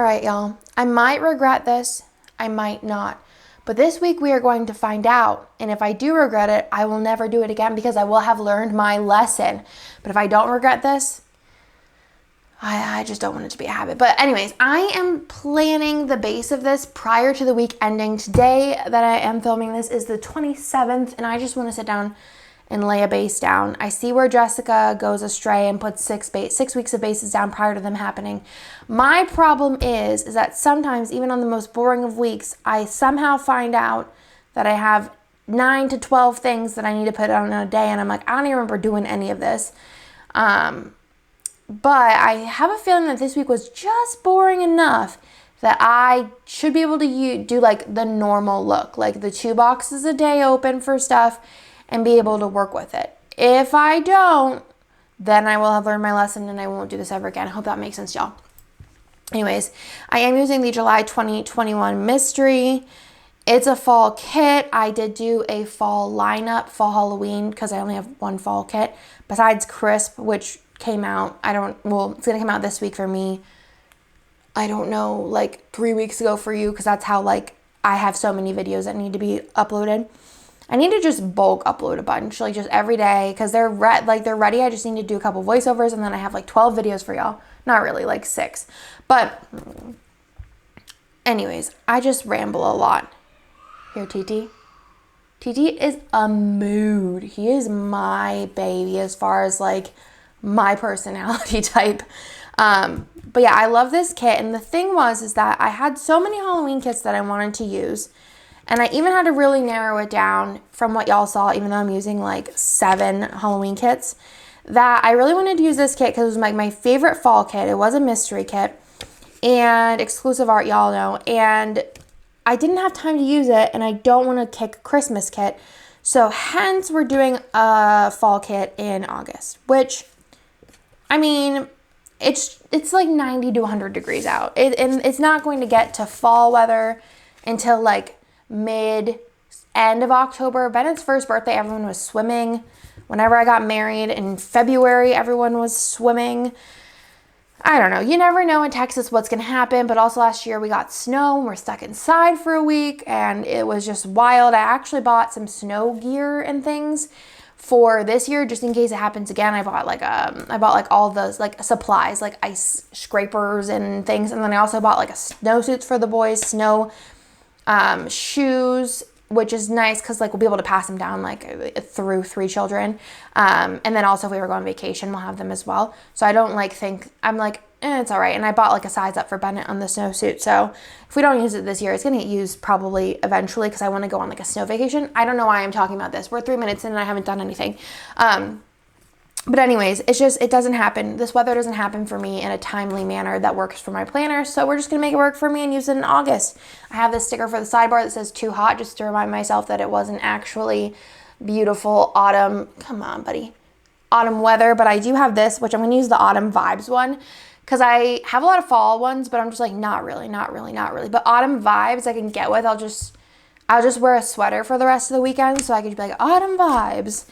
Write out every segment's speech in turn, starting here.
right, y'all. I might regret this. I might not. But this week we are going to find out. And if I do regret it, I will never do it again because I will have learned my lesson. But if I don't regret this, I just don't want it to be a habit. But anyways, I am planning the base of this prior to the week ending. Today that I am filming this is the 27th, and I just want to sit down and lay a base down. I see where Jessica goes astray and puts 6 weeks of bases down prior to them happening. My problem is that sometimes, even on the most boring of weeks, I somehow find out that I have 9 to 12 things that I need to put on in a day, and I'm like, I don't even remember doing any of this. But I have a feeling that this week was just boring enough that I should be able to do like the normal look, like the 2 boxes a day open for stuff and be able to work with it. If I don't, then I will have learned my lesson and I won't do this ever again. I hope that makes sense, y'all. Anyways, I am using the July 2021 Mystery. It's a fall kit. I did do a fall lineup, fall Halloween, because I only have one fall kit, besides Crisp, which came out, it's gonna come out this week for me. I don't know, like 3 weeks ago for you, because that's how like I have so many videos that need to be uploaded. I need to just bulk upload a bunch, like just every day, because they're ready. I just need to do a couple voiceovers, and then I have like 12 videos for y'all. Not really, like 6. But anyways, I just ramble a lot. Here, TT. TT is a mood. He is my baby as far as like my personality type. But yeah, I love this kit. And the thing is that I had so many Halloween kits that I wanted to use. And I even had to really narrow it down from what y'all saw, even though I'm using like 7 Halloween kits, that I really wanted to use this kit because it was like my favorite fall kit. It was a mystery kit and exclusive art, y'all know. And I didn't have time to use it, and I don't want to kick a Christmas kit. So hence we're doing a fall kit in August, which, I mean, it's like 90 to 100 degrees out. And it's not going to get to fall weather until like end of October. Bennett's first birthday, everyone was swimming. Whenever I got married in February, everyone was swimming. I don't know. You never know in Texas what's going to happen. But also last year we got snow and we're stuck inside for a week, and it was just wild. I actually bought some snow gear and things for this year just in case it happens again. I bought like all those like supplies, like ice scrapers and things. And then I also bought like a snowsuits for the boys, snow shoes, which is nice because like we'll be able to pass them down like through 3 children. And then also if we ever go on vacation, we'll have them as well. So I don't like think, I'm like, it's all right. And I bought like a size up for Bennett on the snowsuit. So if we don't use it this year, it's going to get used probably eventually because I want to go on like a snow vacation. I don't know why I'm talking about this. We're 3 minutes in and I haven't done anything. But anyways, it doesn't happen. This weather doesn't happen for me in a timely manner that works for my planner. So we're just going to make it work for me and use it in August. I have this sticker for the sidebar that says too hot, just to remind myself that it wasn't actually beautiful autumn. Come on, buddy. Autumn weather. But I do have this, which I'm going to use the autumn vibes one because I have a lot of fall ones, but I'm just like, not really. But autumn vibes I can get with. I'll just wear a sweater for the rest of the weekend so I can be like, autumn vibes.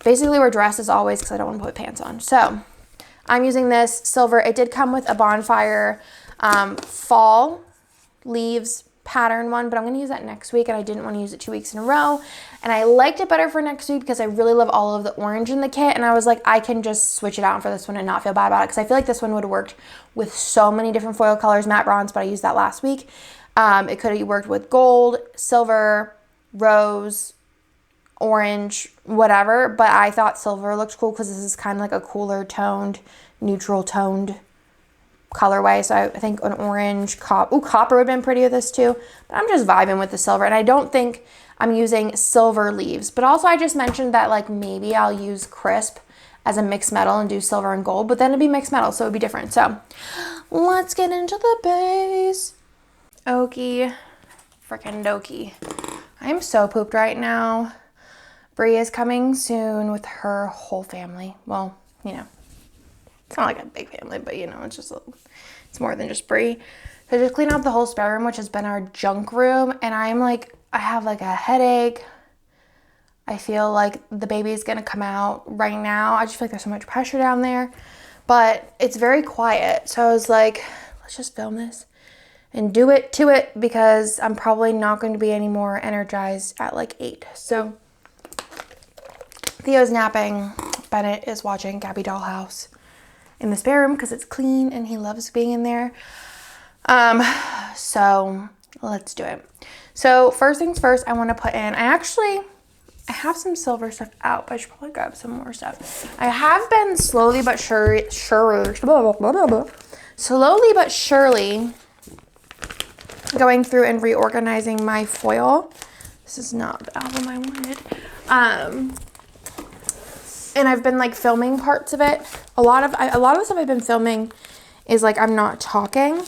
Basically, wear dresses always because I don't want to put pants on. So I'm using this silver. It did come with a bonfire fall leaves pattern one, but I'm going to use that next week, and I didn't want to use it 2 weeks in a row. And I liked it better for next week because I really love all of the orange in the kit, and I was like, I can just switch it out for this one and not feel bad about it because I feel like this one would have worked with so many different foil colors, matte bronze, but I used that last week. It could have worked with gold, silver, rose, orange, whatever, but I thought silver looked cool because this is kind of like a cooler toned, neutral toned colorway. So I think an orange, copper would have been pretty with this too, but I'm just vibing with the silver, and I don't think I'm using silver leaves. But also I just mentioned that like maybe I'll use Crisp as a mixed metal and do silver and gold, but then it'd be mixed metal, so it'd be different. So let's get into the base. Okie freaking dokie. I'm so pooped right now. Bree is coming soon with her whole family. Well, you know, it's not like a big family, but you know, it's more than just Bree. So just clean up the whole spare room, which has been our junk room. And I have like a headache. I feel like the baby's gonna come out right now. I just feel like there's so much pressure down there, but it's very quiet. So I was like, let's just film this and do it to it because I'm probably not going to be any more energized at like 8. So Theo's napping. Bennett is watching Gabby Dollhouse in the spare room because it's clean and he loves being in there. So let's do it. So first things first, I want to put in, I have some silver stuff out, but I should probably grab some more stuff. I have been slowly but surely going through and reorganizing my foil. This is not the album I wanted. And I've been like filming parts of it. A lot of the stuff I've been filming is like I'm not talking.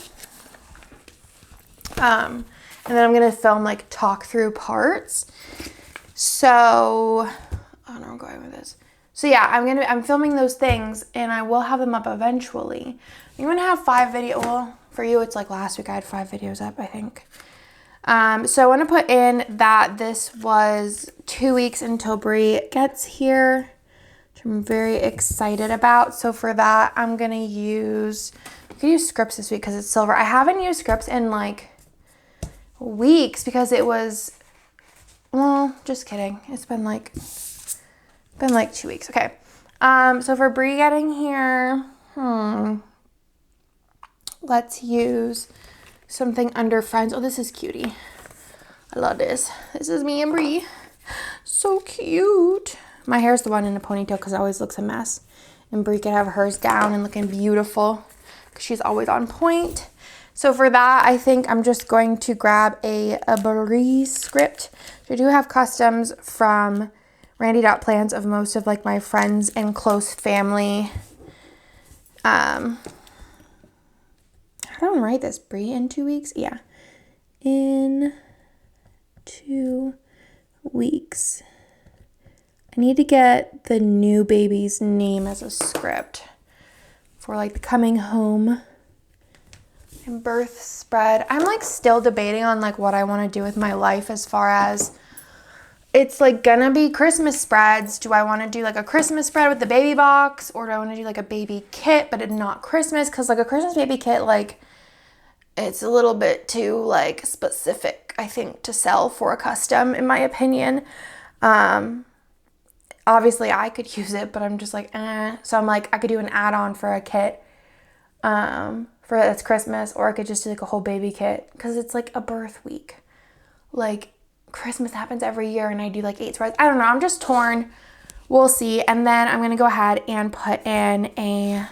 And then I'm gonna film like talk through parts. So I don't know where I'm going with this. So yeah, I'm filming those things and I will have them up eventually. I'm gonna have 5 videos. Well, for you it's like last week I had 5 videos up, I think. So I want to put in that this was 2 weeks until Brie gets here, which I'm very excited about. So for that, I'm gonna use Scripps this week because it's silver. I haven't used Scripps in like weeks because it was, well, just kidding. It's been like 2 weeks. Okay. So for Brie getting here, let's use something under Friends. Oh, this is cutie. I love this. This is me and Brie. So cute. My hair's the one in a ponytail because it always looks a mess. And Brie can have hers down and looking beautiful because she's always on point. So for that, I think I'm just going to grab a Brie script. So I do have customs from Randy.plans of most of like my friends and close family. How do I write this? Brie in 2 weeks? Yeah. In 2 weeks. I need to get the new baby's name as a script for like the coming home and birth spread. I'm like still debating on like what I want to do with my life as far as it's like gonna be Christmas spreads. Do I want to do like a Christmas spread with the baby box, or do I want to do like a baby kit but it's not Christmas? Because like a Christmas baby kit, like it's a little bit too like specific, I think, to sell for a custom, in my opinion. Obviously I could use it, but I'm just like, So I'm like, I could do an add-on for a kit for that's Christmas, or I could just do like a whole baby kit because it's like a birth week. Like Christmas happens every year and I do like 8 spreads. I don't know. I'm just torn. We'll see. And then I'm going to go ahead and put in I'm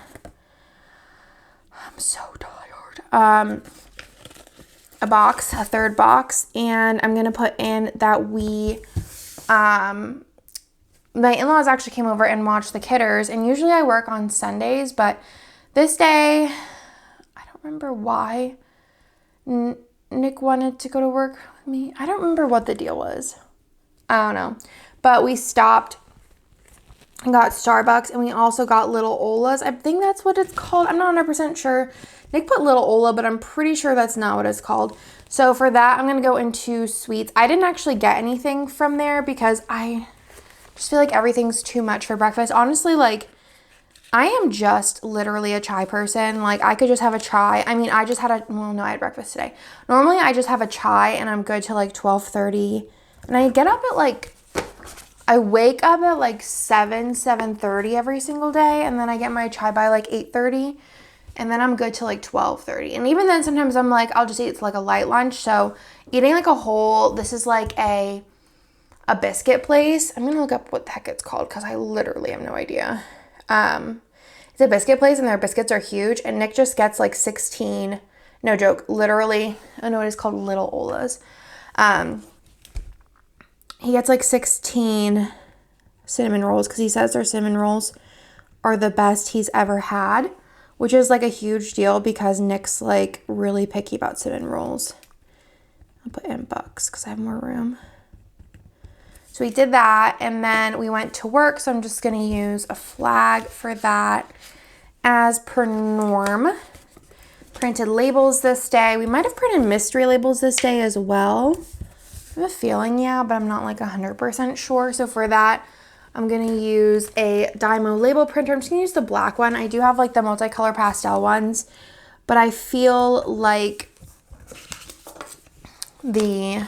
so tired. A box, a 3rd box. And I'm going to put in that my in-laws actually came over and watched the kidders. And usually I work on Sundays, but this day, I don't remember why Nick wanted to go to work with me. I don't remember what the deal was. I don't know. But we stopped and got Starbucks, and we also got Little Ola's. I think that's what it's called. I'm not 100% sure. Nick put Little Ola, but I'm pretty sure that's not what it's called. So for that, I'm going to go into sweets. I didn't actually get anything from there because I just feel like everything's too much for breakfast. Honestly, like, I am just literally a chai person. Like, I could just have a chai. I mean, I just had I had breakfast today. Normally, I just have a chai and I'm good till like 12:30. And I get up at like, I wake up at like 7:30 every single day. And then I get my chai by like 8:30. And then I'm good till like 12:30. And even then, sometimes I'm like, I'll just eat like a light lunch. So eating like a whole, this is like a biscuit place. I'm going to look up what the heck it's called because I literally have no idea. It's a biscuit place and their biscuits are huge, and Nick just gets like 16, no joke, literally, I know it is called Little Ola's. He gets like 16 cinnamon rolls because he says their cinnamon rolls are the best he's ever had, which is like a huge deal because Nick's like really picky about cinnamon rolls. I'll put in bucks because I have more room. So we did that, and then we went to work, so I'm just going to use a flag for that as per norm. Printed labels this day. We might have printed mystery labels this day as well. I have a feeling, yeah, but I'm not like 100% sure. So for that, I'm going to use a Dymo label printer. I'm just going to use the black one. I do have like the multicolor pastel ones, but I feel like The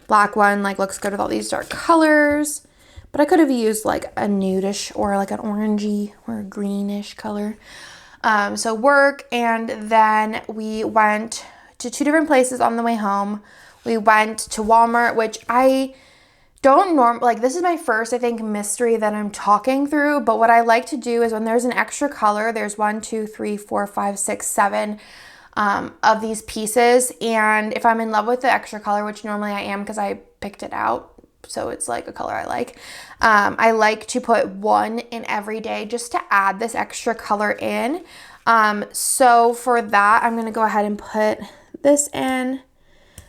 black one like looks good with all these dark colors, but I could have used like a nudish or like an orangey or a greenish color. So work, and then we went to 2 different places on the way home. We went to Walmart, which I don't like, this is my first, I think, mystery that I'm talking through, but what I like to do is when there's an extra color, there's 1, 2, 3, 4, 5, 6, 7 of these pieces, and if I'm in love with the extra color, which normally I am because I picked it out, so it's like a color I like to put 1 in every day just to add this extra color in. So for that, I'm going to go ahead and put this in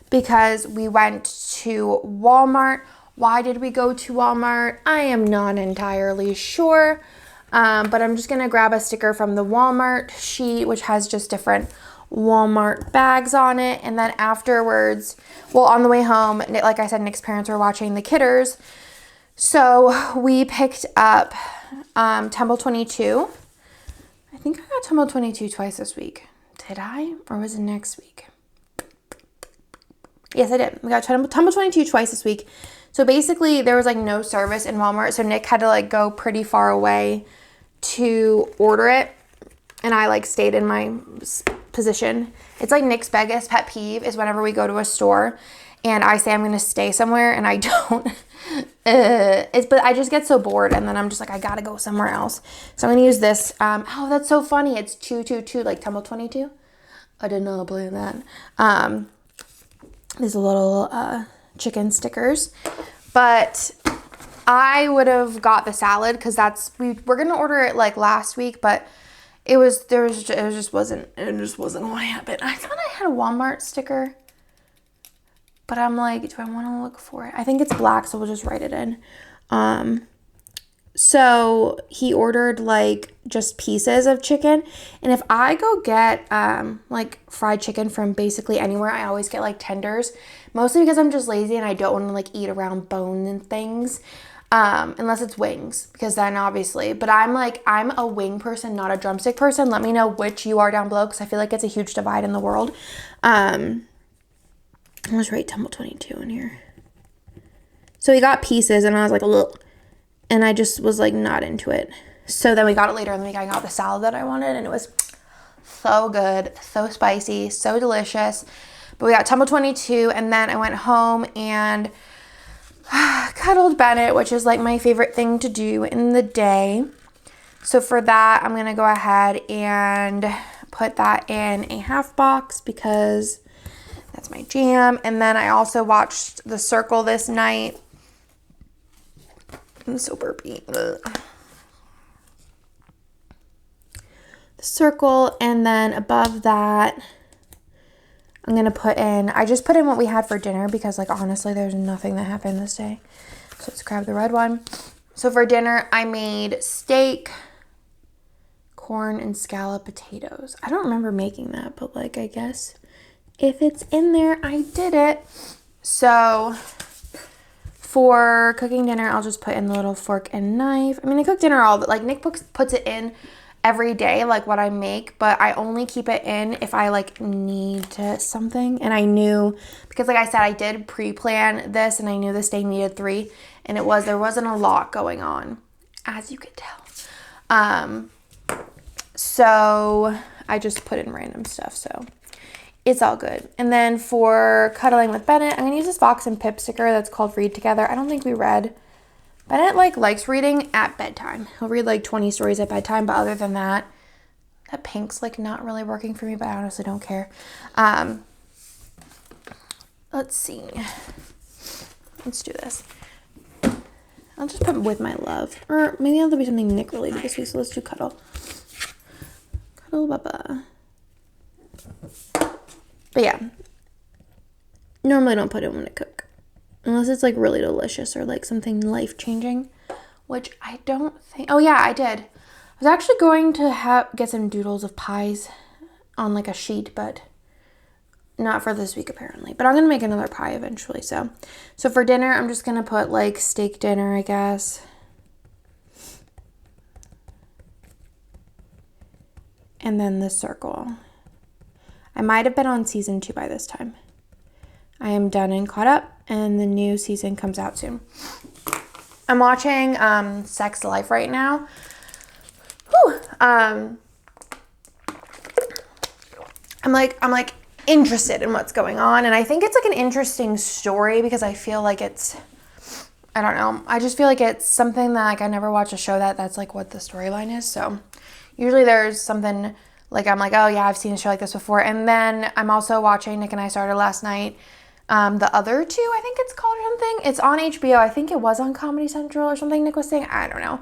because we went to Walmart. Why did we go to Walmart? I am not entirely sure, but I'm just going to grab a sticker from the Walmart sheet, which has just different Walmart bags on it. And then afterwards, well, on the way home, like I said, Nick's parents were watching the Kidders. So we picked up Tumble 22. I think I got Tumble 22 twice this week. Did I? Or was it next week? Yes, I did. We got Tumble 22 twice this week. So basically, there was like no service in Walmart. So Nick had to like go pretty far away to order it. And I like stayed in my position. It's like Nick's biggest pet peeve is whenever we go to a store and I say I'm going to stay somewhere and I don't. But I just get so bored and then I'm just like, I got to go somewhere else. So I'm going to use this. Oh, that's so funny. It's 222, like Tumble 22. I did not plan that. These little chicken stickers. But I would have got the salad because we're going to order it like last week, but it just wasn't going to happen. I thought I had a Walmart sticker, but I'm like, do I want to look for it? I think it's black, so we'll just write it in. So he ordered like just pieces of chicken, and if I go get like fried chicken from basically anywhere, I always get like tenders, mostly because I'm just lazy and I don't want to like eat around bone and things. Unless it's wings, because then obviously, but I'm a wing person, not a drumstick person. Let me know which you are down below, because I feel like it's a huge divide in the world. Let's write Tumble 22 in here. So we got pieces, and I was like, ugh, and I just was like not into it. So then we got it later in the week. I got the salad that I wanted, and it was so good, so spicy, so delicious. But we got Tumble 22, and then I went home and cuddled Bennett, which is like my favorite thing to do in the day. So for that, I'm going to go ahead and put that in a half box because that's my jam. And then I also watched The Circle this night. I'm so burpy. Ugh. The Circle, and then above that, I'm going to put in, I just put in what we had for dinner because, like, honestly, there's nothing that happened this day. So let's grab the red one. So for dinner, I made steak, corn, and scallop potatoes. I don't remember making that, but, like, I guess if it's in there, I did it. So for cooking dinner, I'll just put in the little fork and knife. I mean, I cook dinner like, Nick puts it in every day, like what I make, but I only keep it in if I like need something. And I knew, because like I said, I did pre-plan this and I knew this day needed 3, and there wasn't a lot going on, as you could tell. So I just put in random stuff, so it's all good. And then for cuddling with Bennett, I'm gonna use this Fox and Pip sticker that's called Read Together. I don't think we read. Bennett likes reading at bedtime. He'll read like 20 stories at bedtime, but other than that, that pink's like not really working for me, but I honestly don't care. Let's see. Let's do this. I'll just put with my love. Or maybe it'll be something Nick related this week, so let's do cuddle. Cuddle Bubba. But yeah. Normally I don't put it when I cook. Unless it's like really delicious or like something life-changing, which I don't think. Oh yeah, I did. I was actually going to get some doodles of pies on like a sheet, but not for this week apparently. But I'm going to make another pie eventually. So for dinner, I'm just going to put like steak dinner, I guess. And then The Circle. I might have been on season 2 by this time. I am done and caught up, and the new season comes out soon. I'm watching Sex Life right now. Whew. I'm like interested in what's going on, and I think it's like an interesting story because I feel like it's, I don't know, I just feel like it's something that like I never watch a show that's like what the storyline is. So usually there's something like I'm like, oh yeah, I've seen a show like this before. And then I'm also watching, Nick and I started last night, The Other Two, I think it's called, or something. It's on HBO. I think it was on Comedy Central or something, Nick was saying. I don't know.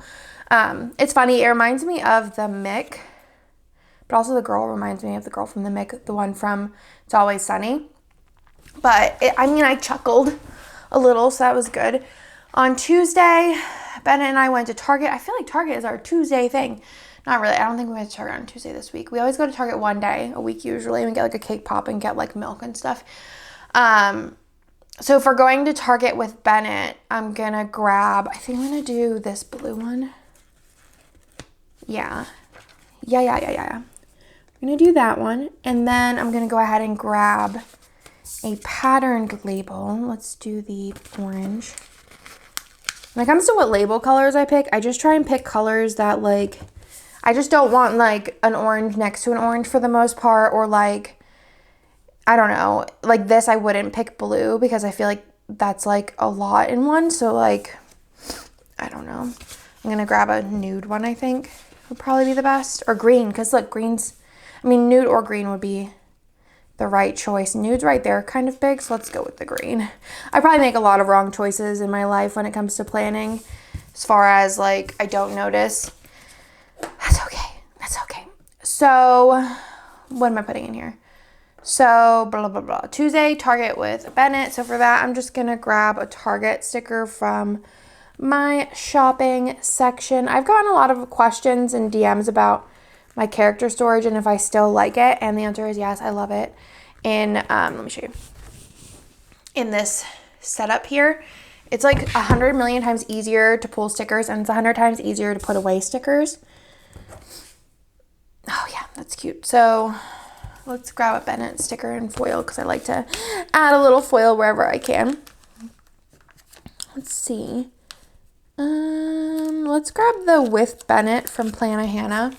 It's funny. It reminds me of the Mick, but also the girl reminds me of the girl from the Mick, the one from It's Always Sunny. But I chuckled a little, so that was good. On Tuesday, Bennett and I went to Target. I feel like Target is our Tuesday thing. Not really. I don't think we went to Target on Tuesday this week. We always go to Target one day a week usually, and we get like a cake pop and get like milk and stuff. So if we're going to Target with Bennett, I'm gonna grab, I think I'm gonna do this blue one. Yeah. I'm gonna do that one. And then I'm gonna go ahead and grab a patterned label. Let's do the orange. When it comes to what label colors I pick, I just try and pick colors that like, I just don't want like an orange next to an orange for the most part, or like, I don't know, like this I wouldn't pick blue because I feel like that's like a lot in one. So like, I don't know. I'm going to grab a nude one, I think would probably be the best, or green, because look, nude or green would be the right choice. Nude's right there kind of big, so let's go with the green. I probably make a lot of wrong choices in my life when it comes to planning, as far as like I don't notice. That's okay. So what am I putting in here? So blah blah blah. Tuesday, Target with Bennett. So for that, I'm just gonna grab a Target sticker from my shopping section. I've gotten a lot of questions and DMs about my character storage and if I still like it, and the answer is yes, I love it. And let me show you. In this setup here, it's like 100 million times easier to pull stickers, and it's 100 times easier to put away stickers. Oh yeah, that's cute. So let's grab a Bennett sticker and foil because I like to add a little foil wherever I can. Let's see. Let's grab the With Bennett from Plana Hannah.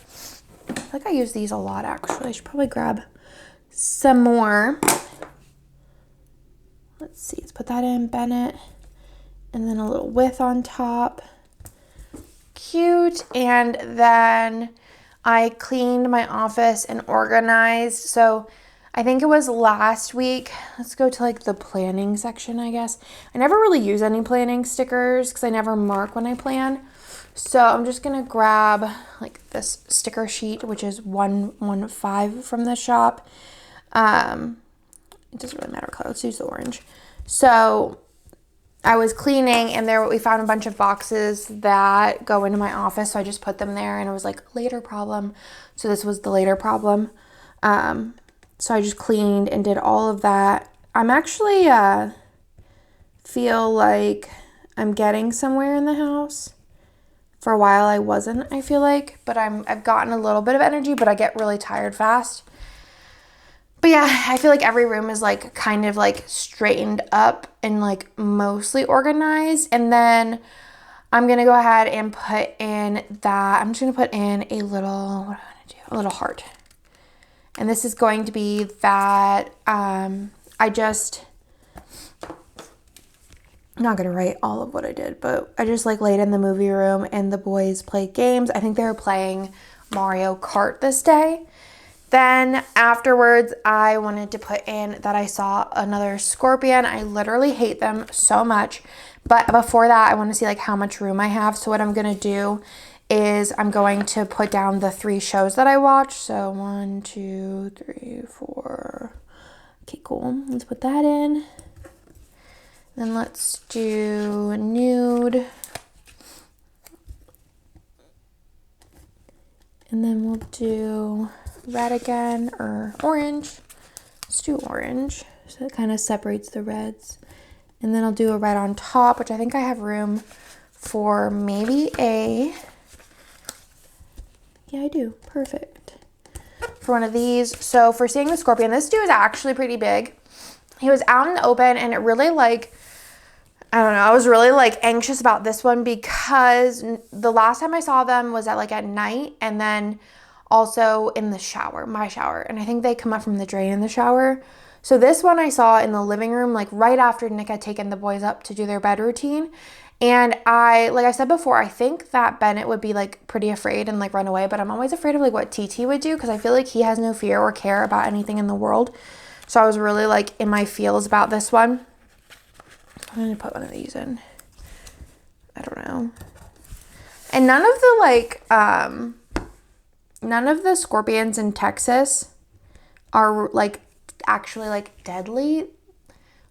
I feel like I use these a lot actually. I should probably grab some more. Let's see. Let's put that in Bennett. And then a little With on top. Cute. And then I cleaned my office and organized. So I think it was last week. Let's go to like the planning section, I guess. I never really use any planning stickers because I never mark when I plan. So I'm just going to grab like this sticker sheet, which is 115 from the shop. It doesn't really matter what color. Let's use the orange. So I was cleaning, and we found a bunch of boxes that go into my office. So I just put them there, and it was like later problem. So this was the later problem. So I just cleaned and did all of that. I'm actually feel like I'm getting somewhere in the house. For a while I wasn't, I feel like, but I've gotten a little bit of energy, but I get really tired fast. But yeah, I feel like every room is like kind of like straightened up and like mostly organized. And then I'm going to go ahead and put in that. I'm just going to put in a little, what am I going to do? A little heart. And this is going to be that I'm not going to write all of what I did, but I just like laid in the movie room and the boys played games. I think they were playing Mario Kart this day. Then afterwards, I wanted to put in that I saw another scorpion. I literally hate them so much. But before that, I want to see like how much room I have. So what I'm going to do is I'm going to put down the 3 shows that I watched. So 1, 2, 3, 4. Okay, cool. Let's put that in. Then let's do nude. And then we'll do red again, or orange. Let's do orange. So it kind of separates the reds. And then I'll do a red on top, which I think I have room for maybe yeah, I do. Perfect. For one of these. So for seeing the scorpion, this dude is actually pretty big. he was out in the open, and it really like, I don't know, I was really like anxious about this one because the last time I saw them was at night, and then also in the shower, my shower. And I think they come up from the drain in the shower. So this one I saw in the living room, like right after Nick had taken the boys up to do their bed routine. And like I said before, I think that Bennett would be like pretty afraid and like run away, but I'm always afraid of like what TT would do, because I feel like he has no fear or care about anything in the world. So I was really like in my feels about this one. I'm going to put one of these in. I don't know. And none of the like, none of the scorpions in Texas are like actually like deadly,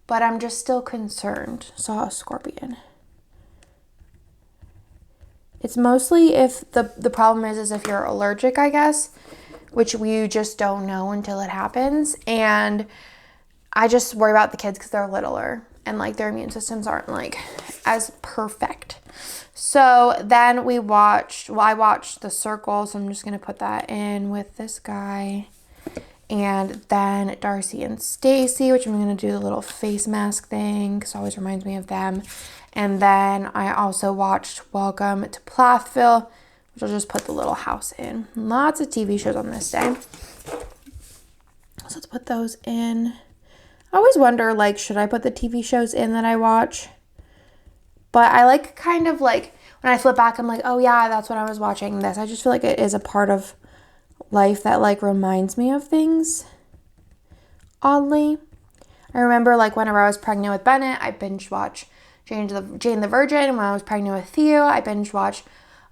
but I'm just still concerned. Saw a scorpion. It's mostly if the problem is if you're allergic, I guess, which we just don't know until it happens. And I just worry about the kids because they're littler and like their immune systems aren't like as perfect. So then I watched The Circle, so I'm just going to put that in with this guy. And then Darcy and Stacy, which I'm going to do the little face mask thing because it always reminds me of them. And then I also watched Welcome to Plathville, which I'll just put the little house in. Lots of TV shows on this day. So let's put those in. I always wonder, like, should I put the TV shows in that I watch? But I like kind of like, when I flip back, I'm like, oh yeah, that's what I was watching this. I just feel like it is a part of life that like reminds me of things, oddly. I remember like whenever I was pregnant with Bennett, I binge watched Jane the Virgin. When I was pregnant with Theo, I binge watched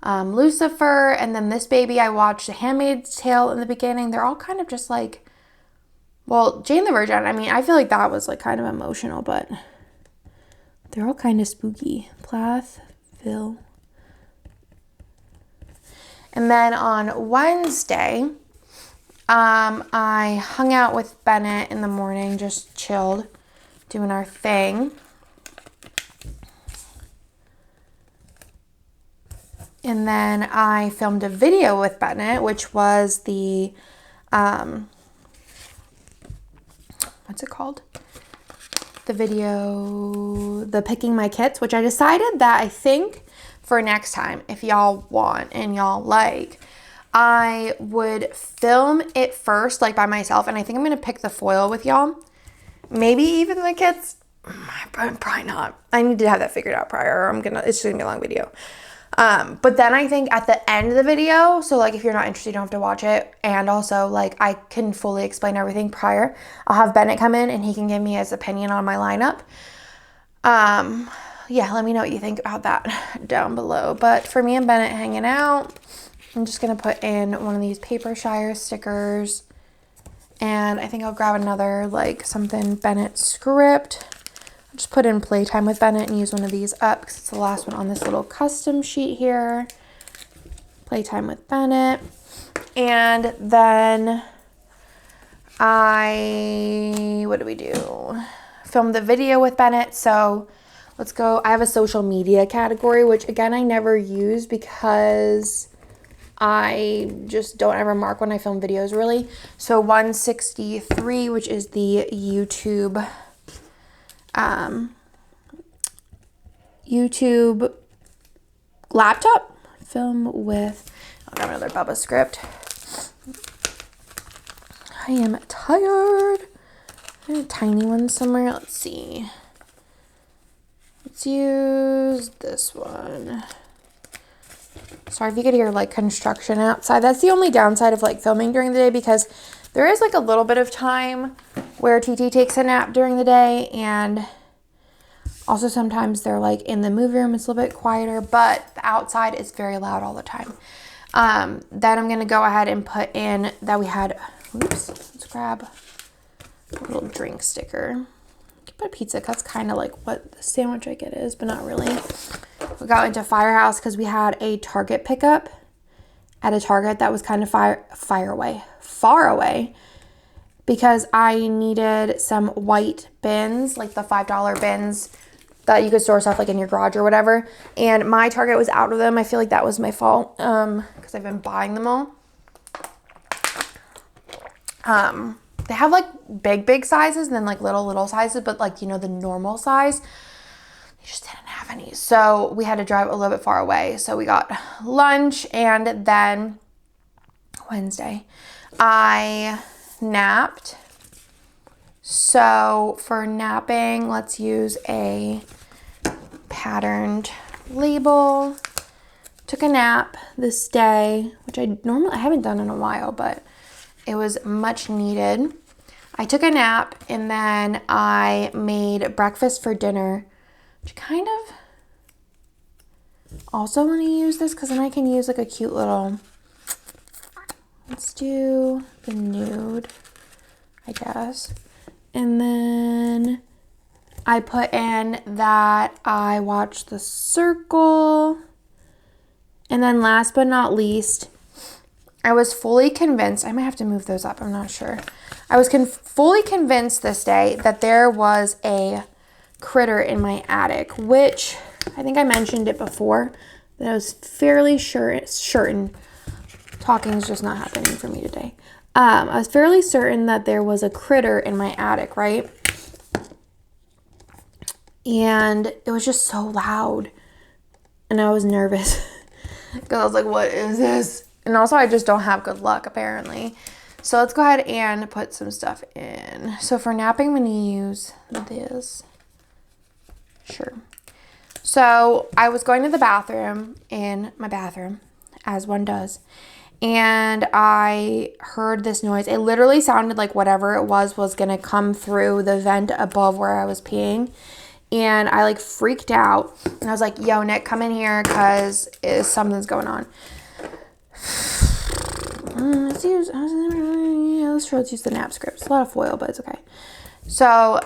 Lucifer. And then this baby, I watched The Handmaid's Tale in the beginning. They're all kind of just like, well, Jane the Virgin, I mean, I feel like that was like kind of emotional, but they're all kind of spooky. Plathville. And then on Wednesday, I hung out with Bennett in the morning, just chilled, doing our thing. And then I filmed a video with Bennett, which was the, what's it called? The video, the Picking My Kits, which I decided that I think for next time, if y'all want and y'all like, I would film it first, like by myself, and I think I'm going to pick the foil with y'all. Maybe even the kits. Probably not. I need to have that figured out prior, or it's just going to be a long video. But then I think at the end of the video, so like if you're not interested, you don't have to watch it. And also like I can fully explain everything prior. I'll have Bennett come in and he can give me his opinion on my lineup. Yeah, let me know what you think about that down below. But for me and Bennett hanging out, I'm just going to put in one of these Paper Shire stickers. And I think I'll grab another like something Bennett script. I'll just put in Playtime with Bennett and use one of these up because it's the last one on this little custom sheet here. Playtime with Bennett. And then what do we do? Film the video with Bennett. So let's go. I have a social media category, which again, I never use because I just don't ever mark when I film videos really. So 163, which is the YouTube laptop. Film with, I'll grab another Bubba script. I am tired. I have a tiny one somewhere. Let's see. Let's use this one. Sorry if you could hear like construction outside. That's the only downside of like filming during the day, because there is like a little bit of time where TT takes a nap during the day, and also sometimes they're like in the movie room. It's a little bit quieter, but the outside is very loud all the time. Then I'm going to go ahead and put in that we had, let's grab a little drink sticker. Put a pizza, that's kind of like what the sandwich I get is, but not really. We got into Firehouse because we had a Target pickup at a Target that was kind of far away, because I needed some white bins, like the $5 bins that you could store stuff like in your garage or whatever. And my Target was out of them. I feel like that was my fault because I've been buying them all. they have like big sizes and then like little sizes, but like, you know, the normal size, they just didn't have any. So we had to drive a little bit far away. So we got lunch, and then Wednesday I napped. So for napping, let's use a patterned label. Took a nap this day, which I haven't done in a while, but it was much needed. I took a nap, and then I made breakfast for dinner, which kind of also want to use this because then I can use like a cute little, let's do the nude, I guess. And then I put in that I watched The Circle. And then last but not least, I was fully convinced, I might have to move those up, I'm not sure. I was fully convinced this day that there was a critter in my attic, which I think I mentioned it before, that I was fairly certain, talking is just not happening for me today. I was fairly certain that there was a critter in my attic, right? And it was just so loud, and I was nervous because I was like, what is this? And also I just don't have good luck apparently. So let's go ahead and put some stuff in. So for napping, I'm going to use this. Sure. So I was going to the bathroom, in my bathroom, as one does, and I heard this noise. It literally sounded like whatever it was going to come through the vent above where I was peeing. And I like freaked out, and I was like, yo, Nick, come in here because something's going on. Let's use the nap script. It's a lot of foil, but it's okay. So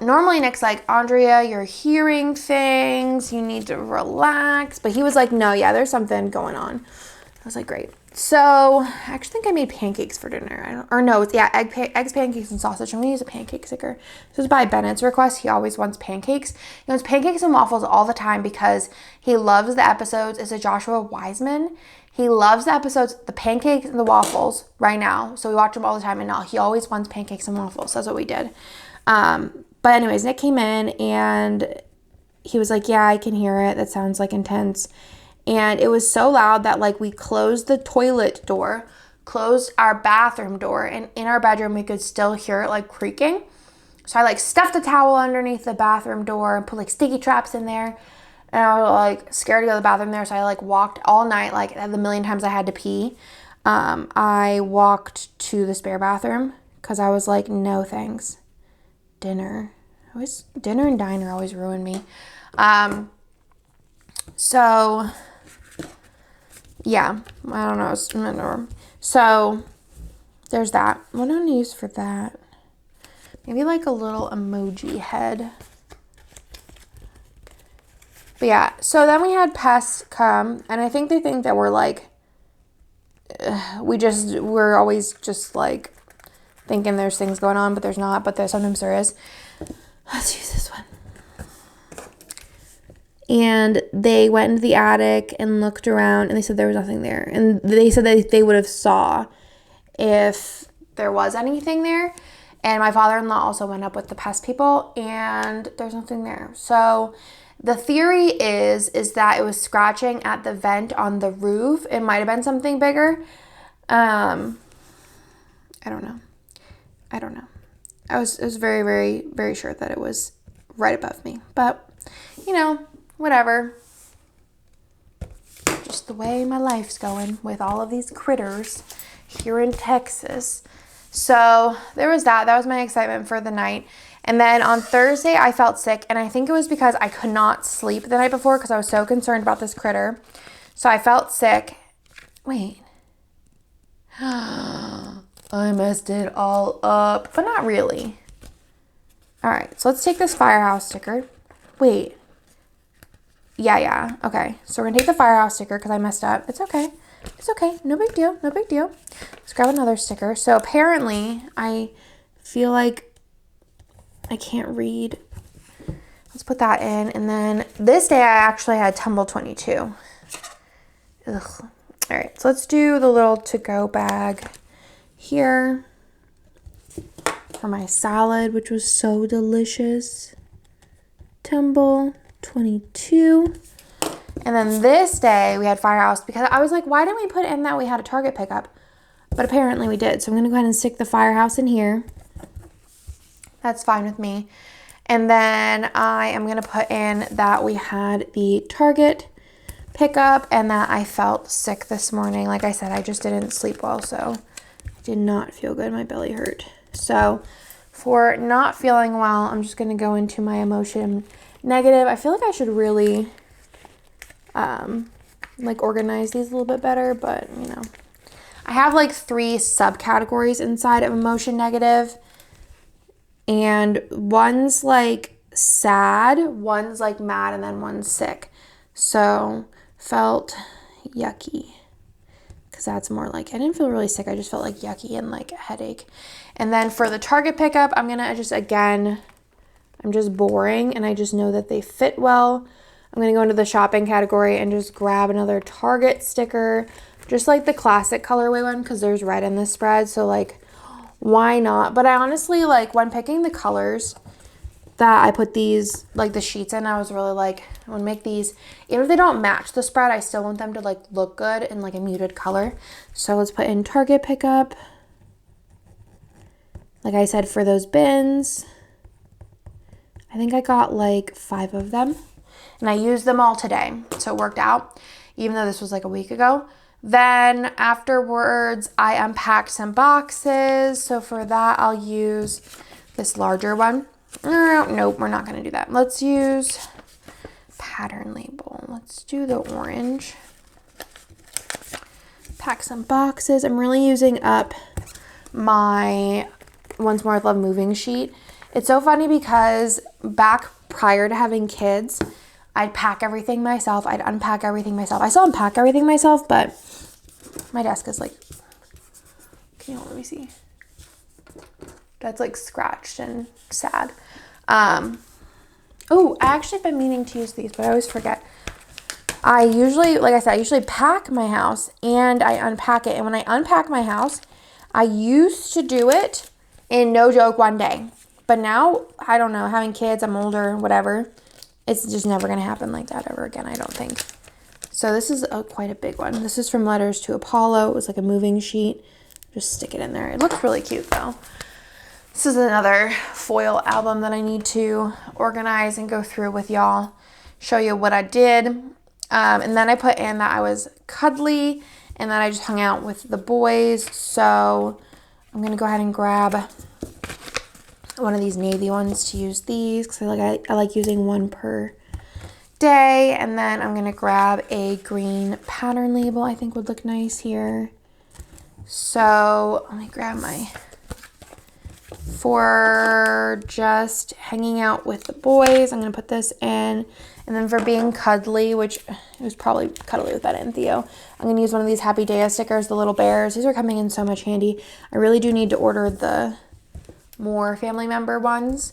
normally Nick's like, Andrea, you're hearing things, you need to relax. But he was like, no, yeah, there's something going on. I was like, great. So I actually think I made pancakes for dinner. Eggs, pancakes, and sausage. I'm gonna use a pancake sticker. This was by Bennett's request. He always wants pancakes. He wants pancakes and waffles all the time because he loves the episodes. It's a Joshua Wiseman. He loves the episodes, the pancakes and the waffles right now. So we watch them all the time, and now he always wants pancakes and waffles. That's what we did. But anyways, Nick came in and he was like, yeah, I can hear it. That sounds like intense. And it was so loud that like we closed the toilet door, closed our bathroom door, and in our bedroom we could still hear it like creaking. So I like stuffed a towel underneath the bathroom door and put like sticky traps in there. And I was like scared to go to the bathroom there. So I like walked all night, like the million times I had to pee. I walked to the spare bathroom because I was like, no thanks. Dinner and diner always ruin me. So yeah, I don't know. So there's that. What do I use for that? Maybe like a little emoji head. But yeah, so then we had pests come, and I think they think that we're like, we're always just like thinking there's things going on, but there's not, but sometimes there is. Let's use this one. And they went into the attic and looked around, and they said there was nothing there. And they said that they would have saw if there was anything there. And my father-in-law also went up with the pest people, and there's nothing there. So the theory is that it was scratching at the vent on the roof. It might have been something bigger. I don't know. I was very, very, very sure that it was right above me. But, you know, whatever. Just the way my life's going with all of these critters here in Texas. So there was that. That was my excitement for the night. And then on Thursday, I felt sick. And I think it was because I could not sleep the night before because I was so concerned about this critter. So I felt sick. Wait. I messed it all up. But not really. All right. So let's take this firehouse sticker. Wait. Yeah. Okay. So we're going to take the firehouse sticker because I messed up. It's okay. No big deal. Let's grab another sticker. So apparently, I feel like I can't read. Let's put that in. And then this day, I actually had Tumble 22. Ugh. All right. So let's do the little to-go bag here. for my salad, which was so delicious. Tumble 22. And then this day we had Firehouse because I was like, why didn't we put in that we had a Target pickup? But apparently we did. So I'm going to go ahead and stick the Firehouse in here. That's fine with me. And then I am going to put in that we had the Target pickup and that I felt sick this morning. Like I said, I just didn't sleep well, so I did not feel good. My belly hurt. So for not feeling well, I'm just going to go into my emotion negative. I feel like I should really like organize these a little bit better, but you know. I have like 3 subcategories inside of emotion negative. And one's like sad, one's like mad, and then one's sick. So felt yucky. Because that's more like, I didn't feel really sick. I just felt like yucky and like a headache. And then for the Target pickup, I'm going to just, again, I'm just boring. And I just know that they fit well. I'm going to go into the shopping category and just grab another Target sticker. Just like the classic colorway one because there's red in this spread. So like, why not? But I honestly, like, when picking the colors that I put these, like, the sheets in, I was really like, I want to make these, even if they don't match the spread, I still want them to, like, look good in, like, a muted color. So let's put in Target pickup. Like I said, for those bins, I think I got, like, 5 of them. And I used them all today. So it worked out, even though this was, like, a week ago. Then afterwards, I unpacked some boxes. So for that, I'll use this larger one. Nope, we're not going to do that. Let's use pattern label. Let's do the orange. Pack some boxes. I'm really using up my Once More with Love moving sheet. It's so funny because back prior to having kids, I'd pack everything myself. I'd unpack everything myself. I still unpack everything myself, but my desk is like, let me see. That's like scratched and sad. Oh, I actually have been meaning to use these, but I always forget. I usually, like I said, I usually pack my house and I unpack it. And when I unpack my house, I used to do it in, no joke, one day. But now, I don't know, having kids, I'm older, whatever. It's just never going to happen like that ever again, I don't think. So this is quite a big one. This is from Letters to Apollo. It was like a moving sheet. Just stick it in there. It looks really cute though. This is another foil album that I need to organize and go through with y'all. Show you what I did. And then I put in that I was cuddly and then I just hung out with the boys. So I'm going to go ahead and grab one of these navy ones to use these because I like using one per day. And then I'm going to grab a green pattern label I think would look nice here. So let me grab my, for just hanging out with the boys, I'm going to put this in. And then for being cuddly, which it was probably cuddly with Bennett and Theo, I'm going to use one of these Happy Day stickers, the little bears. These are coming in so much handy. I really do need to order the more family member ones.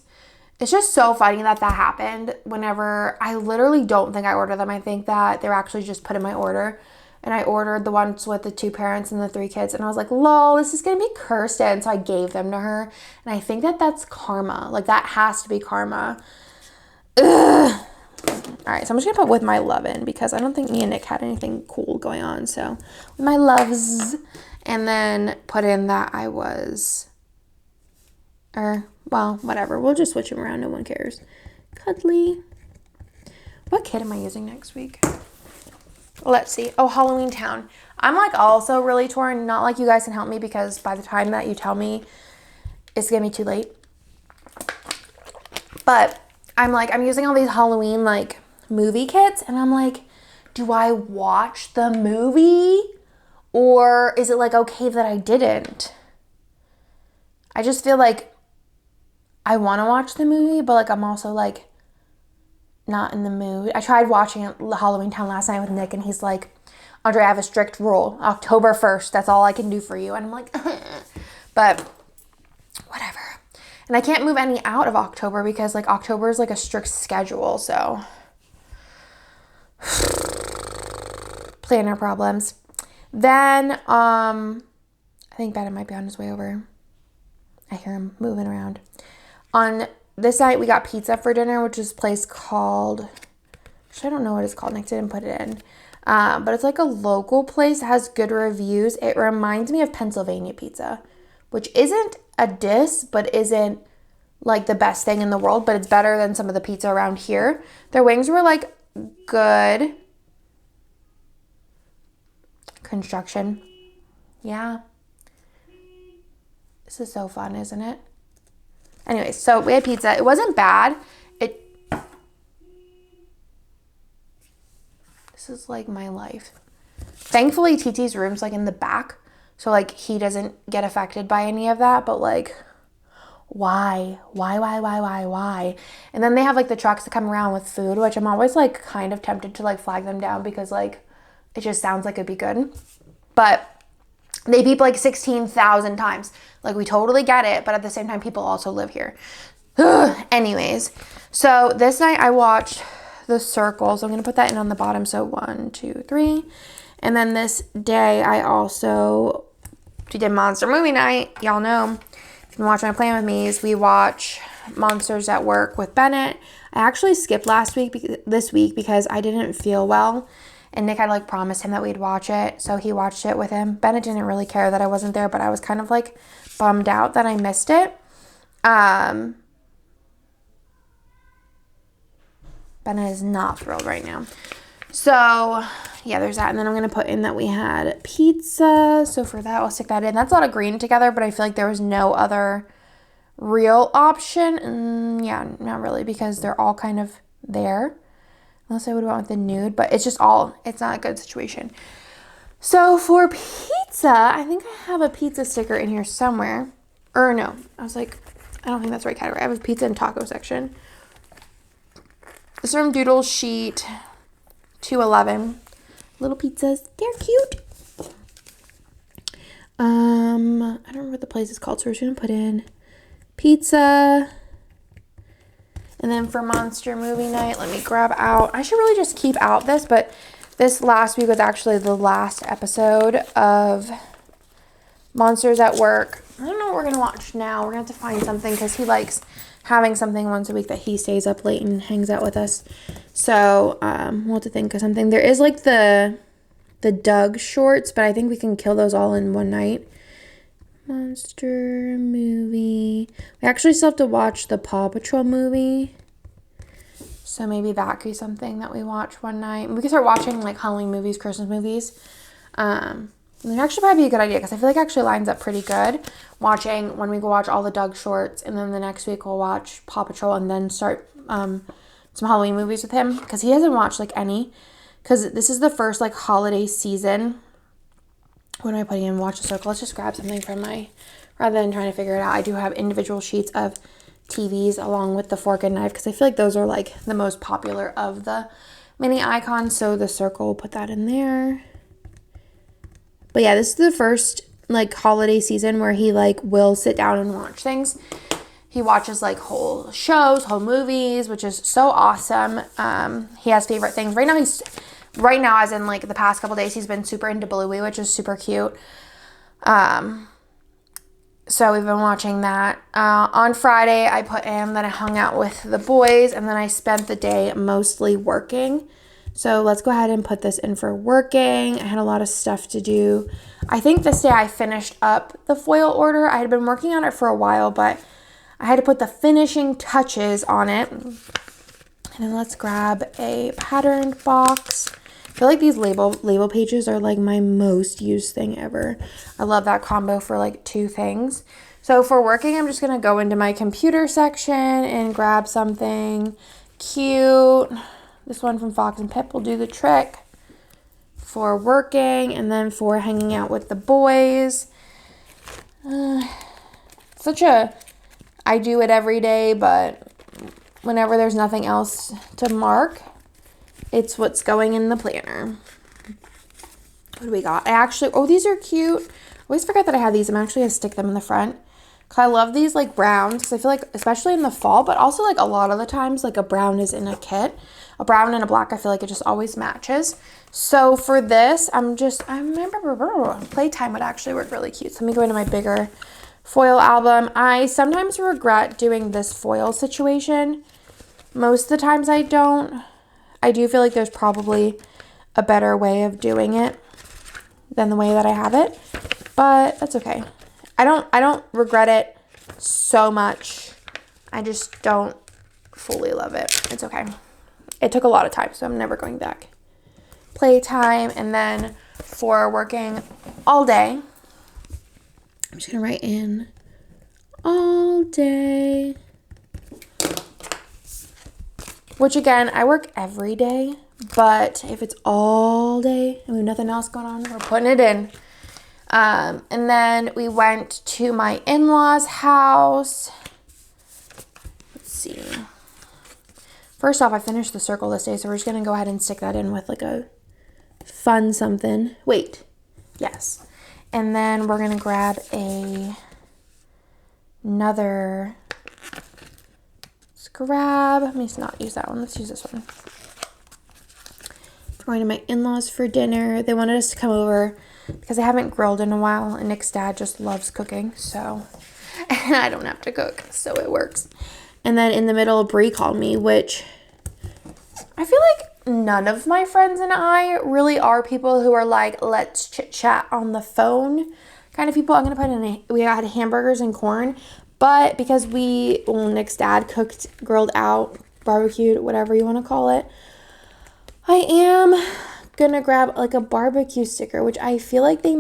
It's just so funny that that happened whenever I literally don't think I ordered them. I think that they were actually just put in my order. And I ordered the ones with the 2 parents and the 3 kids. And I was like, lol, this is going to be Kirsten. So I gave them to her. And I think that that's karma. Like, that has to be karma. Ugh. All right, so I'm just going to put With My Love in because I don't think me and Nick had anything cool going on. So, With My Loves. And then put in that I was, well, whatever. We'll just switch them around. No one cares. Cuddly. What kid am I using next week? Let's see. Oh, Halloween Town. I'm like also really torn. Not like you guys can help me because by the time that you tell me, it's going to be too late. But I'm like, I'm using all these Halloween like movie kits and I'm like, do I watch the movie or is it like okay that I didn't? I just feel like I want to watch the movie, but like I'm also like not in the mood. I tried watching Halloween Town last night with Nick and he's like, Andre, I have a strict rule. October 1st, that's all I can do for you. And I'm like, but whatever. And I can't move any out of October because like October is like a strict schedule. So planner problems. Then I think Bennett might be on his way over. I hear him moving around. On this night, we got pizza for dinner, which is a place called, actually, I don't know what it's called. Nick didn't put it in. But it's like a local place that has good reviews. It reminds me of Pennsylvania pizza, which isn't a diss, but isn't like the best thing in the world, but it's better than some of the pizza around here. Their wings were like good. Construction. Yeah. This is so fun, isn't it? Anyways, so we had pizza. It wasn't bad. This is like my life. Thankfully, TT's room's like in the back. So like he doesn't get affected by any of that. But like, why? And then they have like the trucks that come around with food, which I'm always like kind of tempted to like flag them down because like it just sounds like it'd be good. But they beep like 16,000 times. Like we totally get it. But at the same time, people also live here. Anyways, so this night I watched The Circle. So I'm going to put that in on the bottom. So 1, 2, 3. And then this day I also did Monster Movie Night. Y'all know. If you've been watching my plan with me, we watch Monsters at Work with Bennett. I actually skipped this week because I didn't feel well. And Nick had like promised him that we'd watch it. So he watched it with him. Bennett didn't really care that I wasn't there, but I was kind of like bummed out that I missed it. Bennett is not thrilled right now. So yeah, there's that. And then I'm going to put in that we had pizza. So for that, I'll stick that in. That's a lot of green together, but I feel like there was no other real option. Yeah, not really, because they're all kind of there. Unless I would have went with the nude, but it's not a good situation. So for pizza, I think I have a pizza sticker in here somewhere. Or no, I was like, I don't think that's the right category. I have a pizza and taco section. This is from Doodle Sheet 211. Little pizzas, they're cute. I don't remember what the place is called, so we're just gonna put in pizza. And then for Monster Movie Night, let me grab out. I should really just keep out this, but this last week was actually the last episode of Monsters at Work. I don't know what we're going to watch now. We're going to have to find something because he likes having something once a week that he stays up late and hangs out with us. So we'll have to think of something. There is like the Doug shorts, but I think we can kill those all in one night. Monster movie. We actually still have to watch the Paw Patrol movie. So maybe that could be something that we watch one night. We can start watching like Halloween movies, Christmas movies. And it actually probably be a good idea because I feel like it actually lines up pretty good. Watching when we go watch all the Doug shorts, and then the next week we'll watch Paw Patrol and then start some Halloween movies with him because he hasn't watched like any. Because this is the first like holiday season. What am I putting in? Watch the Circle. Let's just grab something from rather than trying to figure it out. I do have individual sheets of TVs along with the fork and knife because I feel like those are like the most popular of the mini icons. So the Circle, we'll put that in there. But yeah, this is the first like holiday season where he like will sit down and watch things. He watches like whole shows, whole movies, which is so awesome. He has favorite things. Right now, as in like the past couple days, he's been super into Bluey, which is super cute. So we've been watching that. On Friday, I put in that I hung out with the boys, and then I spent the day mostly working. So let's go ahead and put this in for working. I had a lot of stuff to do. I think this day I finished up the foil order. I had been working on it for a while, but I had to put the finishing touches on it. And then let's grab a patterned box. I feel like these label pages are like my most used thing ever. I love that combo for like two things. So for working, I'm just going to go into my computer section and grab something cute. This one from Fox and Pip will do the trick for working, and then for hanging out with the boys. I do it every day, but whenever there's nothing else to mark, it's what's going in the planner. What do we got? These are cute. I always forget that I have these. I'm actually going to stick them in the front. Because I love these like browns. Because I feel like, especially in the fall, but also like a lot of the times, like a brown is in a kit. A brown and a black, I feel like it just always matches. So for this, I remember playtime would actually work really cute. So let me go into my bigger foil album. I sometimes regret doing this foil situation. Most of the times I don't. I do feel like there's probably a better way of doing it than the way that I have it, but that's okay. I don't regret it so much. I just don't fully love it. It's okay. It took a lot of time, so I'm never going back. Playtime, and then for working all day, I'm just gonna write in all day. Which again, I work every day, but if it's all day and we have nothing else going on, we're putting it in. And then we went to my in-laws' house. Let's see. First off, I finished the circle this day, so we're just gonna go ahead and stick that in with like a fun something. Wait, yes. And then we're gonna grab another. Let me not use that one. Let's use this one. We're going to my in-laws for dinner. They wanted us to come over because I haven't grilled in a while, and Nick's dad just loves cooking, so and I don't have to cook, so it works. And then in the middle, Brie called me, which I feel like none of my friends and I really are people who are like, let's chit chat on the phone kind of people. I'm gonna put in we had hamburgers and corn. But because Nick's dad grilled out, barbecued, whatever you want to call it, I am going to grab like a barbecue sticker, which I feel like they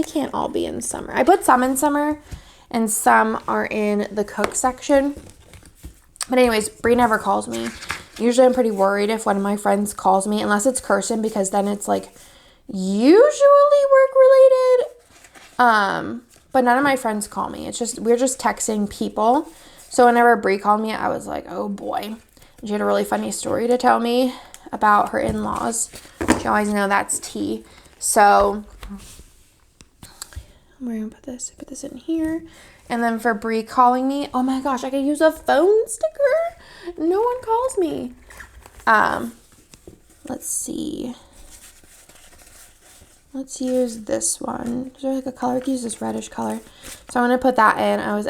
can't all be in summer. I put some in summer and some are in the cook section. But anyways, Brie never calls me. Usually I'm pretty worried if one of my friends calls me, unless it's Kirsten, because then it's like usually work related. But none of my friends call me. We're just texting people. So whenever Brie called me, I was like, oh boy. She had a really funny story to tell me about her in-laws. You always know that's tea. So we're gonna put this in here. And then for Brie calling me, oh my gosh, I could use a phone sticker. No one calls me. Let's see. Let's use this one. Is there like a color? I could use this reddish color. So I'm going to put that in. She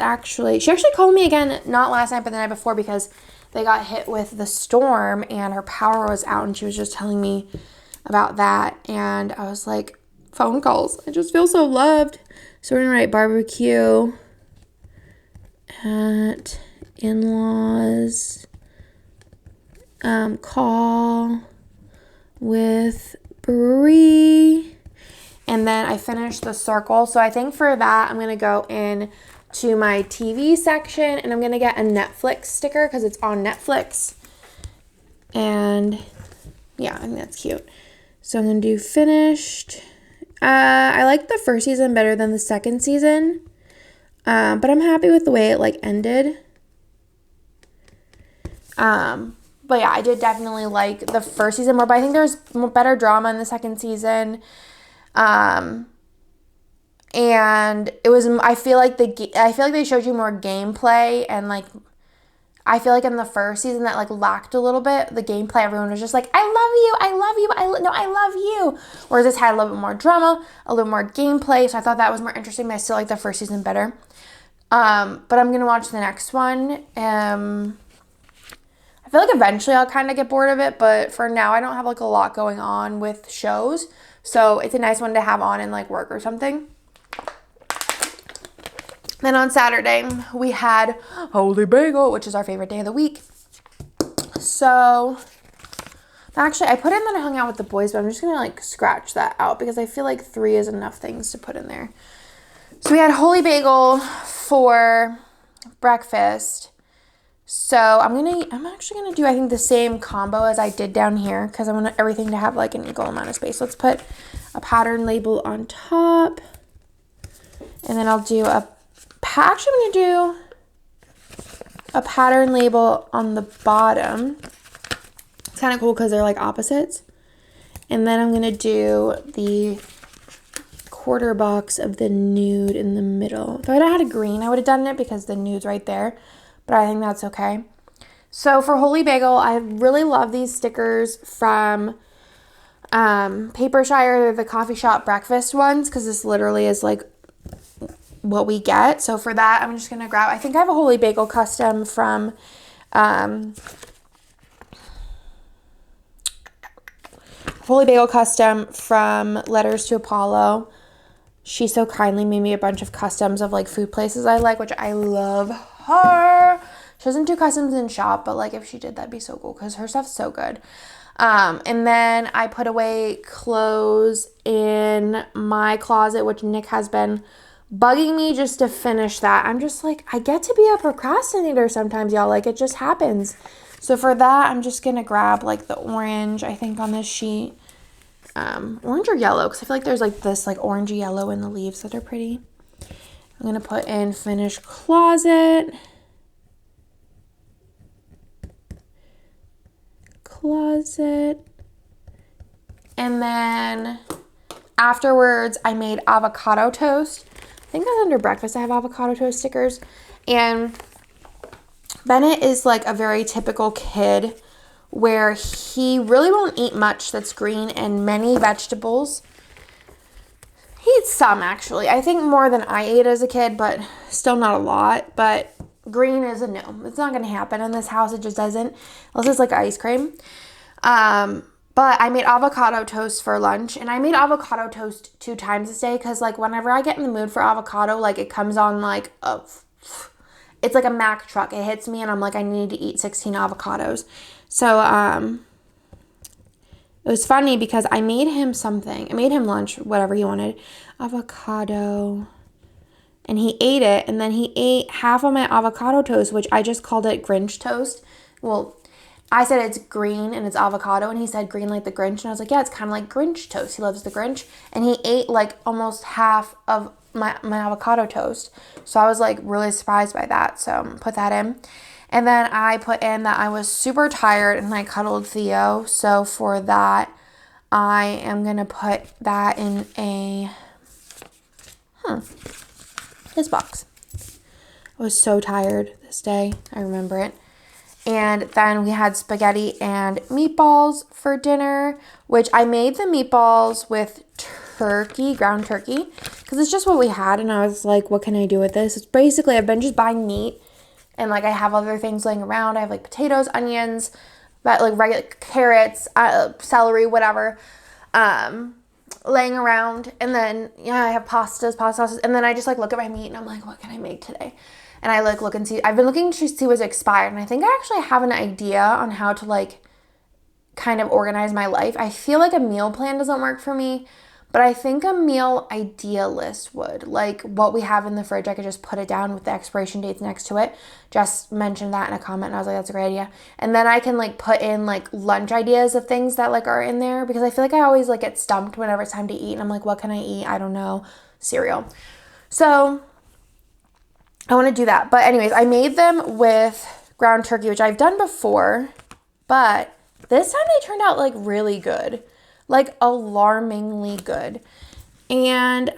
actually called me again, not last night, but the night before, because they got hit with the storm and her power was out, and she was just telling me about that. And I was like, phone calls. I just feel so loved. So we're going to write barbecue at in-laws, call with Brie. And then I finished the circle. So I think for that, I'm going to go in to my TV section, and I'm going to get a Netflix sticker because it's on Netflix. And yeah, I think that's cute. So I'm going to do finished. I like the first season better than the second season. But I'm happy with the way it like ended. But yeah, I did definitely like the first season more, but I think there's better drama in the second season. And it was, I feel like they showed you more gameplay, and like, I feel like in the first season that like lacked a little bit. The gameplay, everyone was just like, I love you. Whereas this had a little bit more drama, a little more gameplay. So I thought that was more interesting, but I still like the first season better. But I'm going to watch the next one. I feel like eventually I'll kind of get bored of it, but for now I don't have like a lot going on with shows. So it's a nice one to have on in like work or something. Then on Saturday, we had Holy Bagel, which is our favorite day of the week. So actually, I put in that I hung out with the boys, but I'm just going to like scratch that out because I feel like 3 is enough things to put in there. So we had Holy Bagel for breakfast. So I'm actually going to do, I think, the same combo as I did down here because I want everything to have like an equal amount of space. Let's put pattern label on top. And then I'll do I'm going to do a pattern label on the bottom. It's kind of cool because they're like opposites. And then I'm going to do the quarter box of the nude in the middle. If I would have had a green, I would have done it because the nude's right there. But I think that's okay. So for Holy Bagel, I really love these stickers from Paper Shire. They're the coffee shop breakfast ones because this literally is like what we get. So for that, I'm just going to grab, I think I have a Holy Bagel custom from, Letters to Apollo. She so kindly made me a bunch of customs of like food places I like, which I love her. She doesn't do customs in shop, but like if she did, that'd be so cool because her stuff's so good. And then I put away clothes in my closet, which Nick has been bugging me just to finish that. I'm just like, I get to be a procrastinator sometimes, y'all. Like, it just happens. So for that, I'm just going to grab like the orange, I think, on this sheet. Orange or yellow, because I feel like there's like this like orangey yellow in the leaves that are pretty. I'm going to put in finished closet. And then afterwards I made avocado toast. I think that's under breakfast. I have avocado toast stickers. And Bennett is like a very typical kid where he really won't eat much that's green and many vegetables. He eats some, actually. I think more than I ate as a kid, but still not a lot. But green is a no. It's not going to happen in this house. It just doesn't. Unless it's like ice cream. But I made avocado toast for lunch. And I made avocado toast 2 times this day. Because like whenever I get in the mood for avocado, like it comes on like it's like a Mack truck. It hits me and I'm like, I need to eat 16 avocados. So it was funny because I made him something. I made him lunch, whatever he wanted. Avocado. And he ate it. And then he ate half of my avocado toast, which I just called it Grinch toast. Well, I said it's green and it's avocado. And he said green like the Grinch. And I was like, yeah, it's kind of like Grinch toast. He loves the Grinch. And he ate like almost half of my avocado toast. So I was like really surprised by that. So put that in. And then I put in that I was super tired and I cuddled Theo. So for that, I am going to put that in this box. I was so tired this day. I remember it. And then we had spaghetti and meatballs for dinner, which I made the meatballs with turkey, ground turkey, because it's just what we had. And I was like, what can I do with this? It's basically, I've been just buying meat. And, like, I have other things laying around. I have, like, potatoes, onions, but like, regular carrots, celery, whatever, laying around. And then, yeah, I have pasta sauces. And then I just, like, look at my meat, and I'm like, what can I make today? And I, like, look and see. I've been looking to see what's expired. And I think I actually have an idea on how to, like, kind of organize my life. I feel like a meal plan doesn't work for me. But I think a meal idea list would. Like, what we have in the fridge, I could just put it down with the expiration dates next to it. Just mentioned that in a comment, and I was like, that's a great idea. And then I can, like, put in, like, lunch ideas of things that, like, are in there. Because I feel like I always, like, get stumped whenever it's time to eat. And I'm like, what can I eat? I don't know. Cereal. So, I want to do that. But anyways, I made them with ground turkey, which I've done before. But this time they turned out, like, really good. Like, alarmingly good. And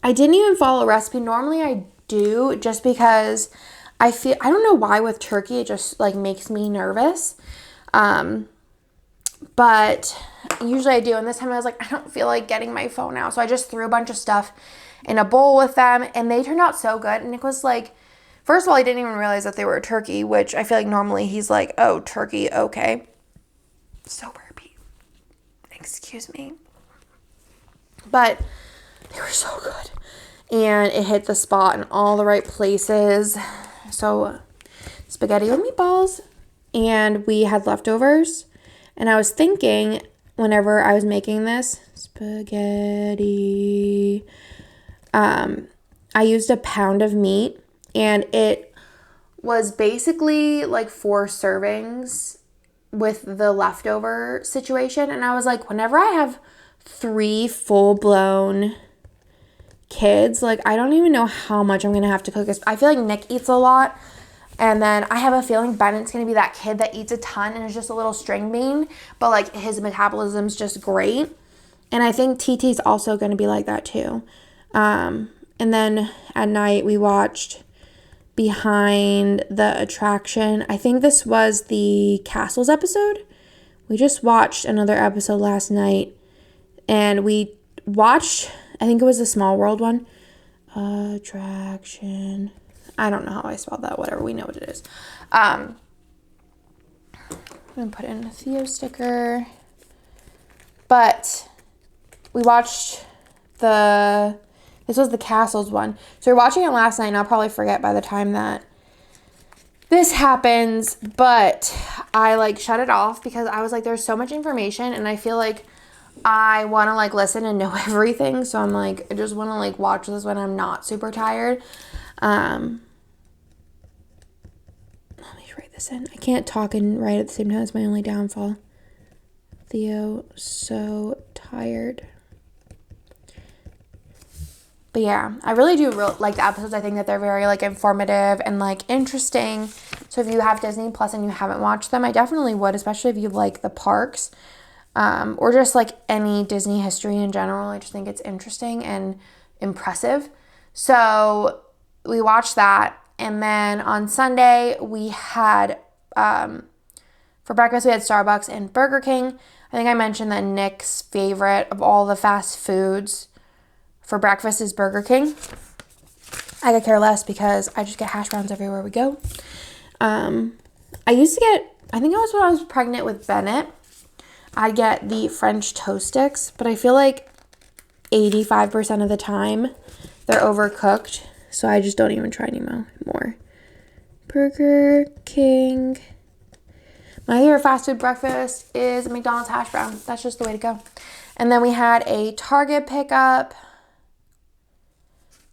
I didn't even follow a recipe. Normally I do, just because I don't know why with turkey it just like makes me nervous. But usually I do. And this time I was like, I don't feel like getting my phone out. So I just threw a bunch of stuff in a bowl with them, and they turned out so good. And Nick was like, first of all, he didn't even realize that they were a turkey, which I feel like normally he's like, oh, turkey, okay. So burpy. Excuse me. But they were so good. And it hit the spot in all the right places. So spaghetti with meatballs. And we had leftovers. And I was thinking, whenever I was making this spaghetti, I used a pound of meat. And it was basically like 4 servings with the leftover situation. And I was like, whenever I have 3 full-blown kids, like, I don't even know how much I'm gonna have to cook. I feel like Nick eats a lot, and then I have a feeling Bennett's gonna be that kid that eats a ton and is just a little string bean, but like his metabolism's just great. And I think TT's also gonna be like that too. And then at night we watched Behind the Attraction. I think this was the Castles episode. We just watched another episode last night, and we watched, I think it was the Small World one. Attraction. I don't know how I spelled that. Whatever. We know what it is. I'm going to put in a Theo sticker. But we watched this was the Castles one. So we're watching it last night, and I'll probably forget by the time that this happens. But I, like, shut it off because I was like, there's so much information, and I feel like I want to, like, listen and know everything. So I'm like, I just want to, like, watch this when I'm not super tired. Let me write this in. I can't talk and write at the same time. It's my only downfall. Theo, so tired. But yeah, I really do like the episodes. I think that they're very, like, informative and, like, interesting. So if you have Disney Plus and you haven't watched them, I definitely would, especially if you like the parks. Or just, like, any Disney history in general. I just think it's interesting and impressive. So we watched that. And then on Sunday, we had, for breakfast, we had Starbucks and Burger King. I think I mentioned that Nick's favorite of all the fast foods for breakfast is Burger King. I could care less because I just get hash browns everywhere we go. I used to get, I think it was when I was pregnant with Bennett, I'd get the French toast sticks, but I feel like 85% of the time they're overcooked, so I just don't even try anymore. Burger King. My favorite fast food breakfast is McDonald's hash brown. That's just the way to go. And then we had a Target pickup.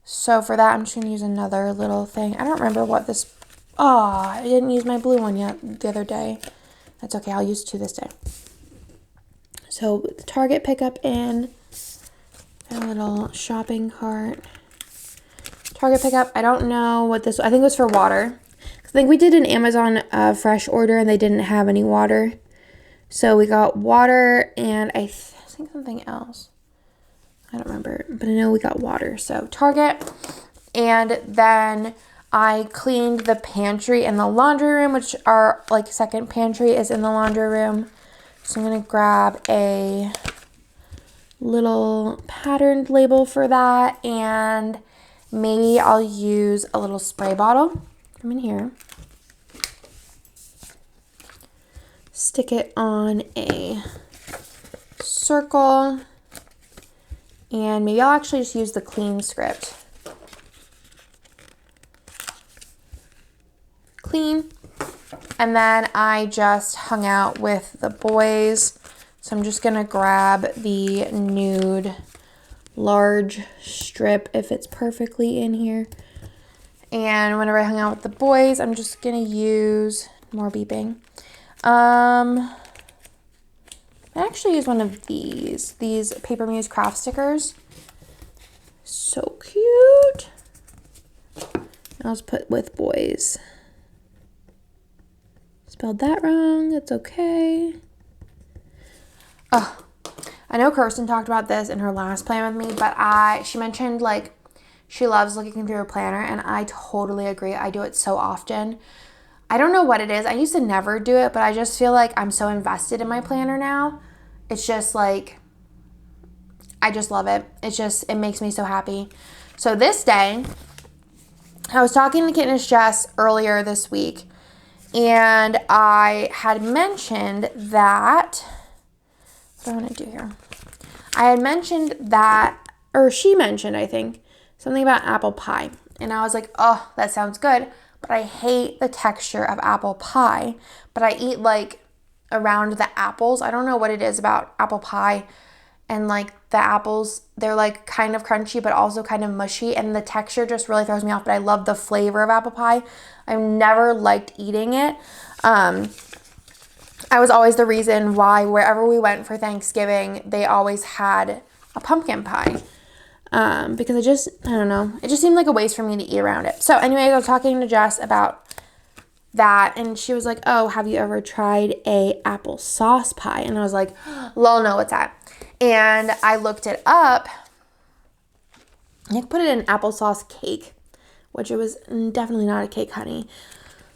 So for that, I'm just going to use another little thing. I don't remember what this... Oh, I didn't use my blue one yet the other day. That's okay. I'll use two this day. So the Target pickup in a little shopping cart. Target pickup. I don't know what this... I think it was for water. I think we did an Amazon fresh order and they didn't have any water. So we got water and I think something else. I don't remember, but I know we got water. So Target. And then I cleaned the pantry and the laundry room, which our, like, second pantry is in the laundry room. So I'm going to grab a little patterned label for that. And maybe I'll use a little spray bottle. Come in here. Stick it on a circle. And maybe I'll actually just use the clean script. Clean. And then I just hung out with the boys. So I'm just going to grab the nude large strip if it's perfectly in here. And whenever I hung out with the boys, I'm just going to use more beeping. I actually use one of these Paper Muse craft stickers. So cute. I'll just put with boys. Spelled that wrong. It's okay. Oh, I know Kirsten talked about this in her last plan with me, but she mentioned, like, she loves looking through her planner, and I totally agree. I do it so often. I don't know what it is. I used to never do it, but I just feel like I'm so invested in my planner now. It's just like, I just love it. It makes me so happy. So this day, I was talking to Kitten Jess earlier this week, and I had mentioned that, what do I want to do here? I had mentioned that, or she mentioned, I think, something about apple pie. And I was like, oh, that sounds good. But I hate the texture of apple pie. But I eat, like, around the apples. I don't know what it is about apple pie. And, like, the apples, they're, like, kind of crunchy but also kind of mushy. And the texture just really throws me off. But I love the flavor of apple pie. I've never liked eating it. I was always the reason why wherever we went for Thanksgiving, they always had a pumpkin pie. Because I don't know, it just seemed like a waste for me to eat around it. So anyways, I was talking to Jess about that, and she was like, oh, have you ever tried a applesauce pie? And I was like, lol, no, what's that? And I looked it up. I put it in applesauce cake, which it was definitely not a cake, honey.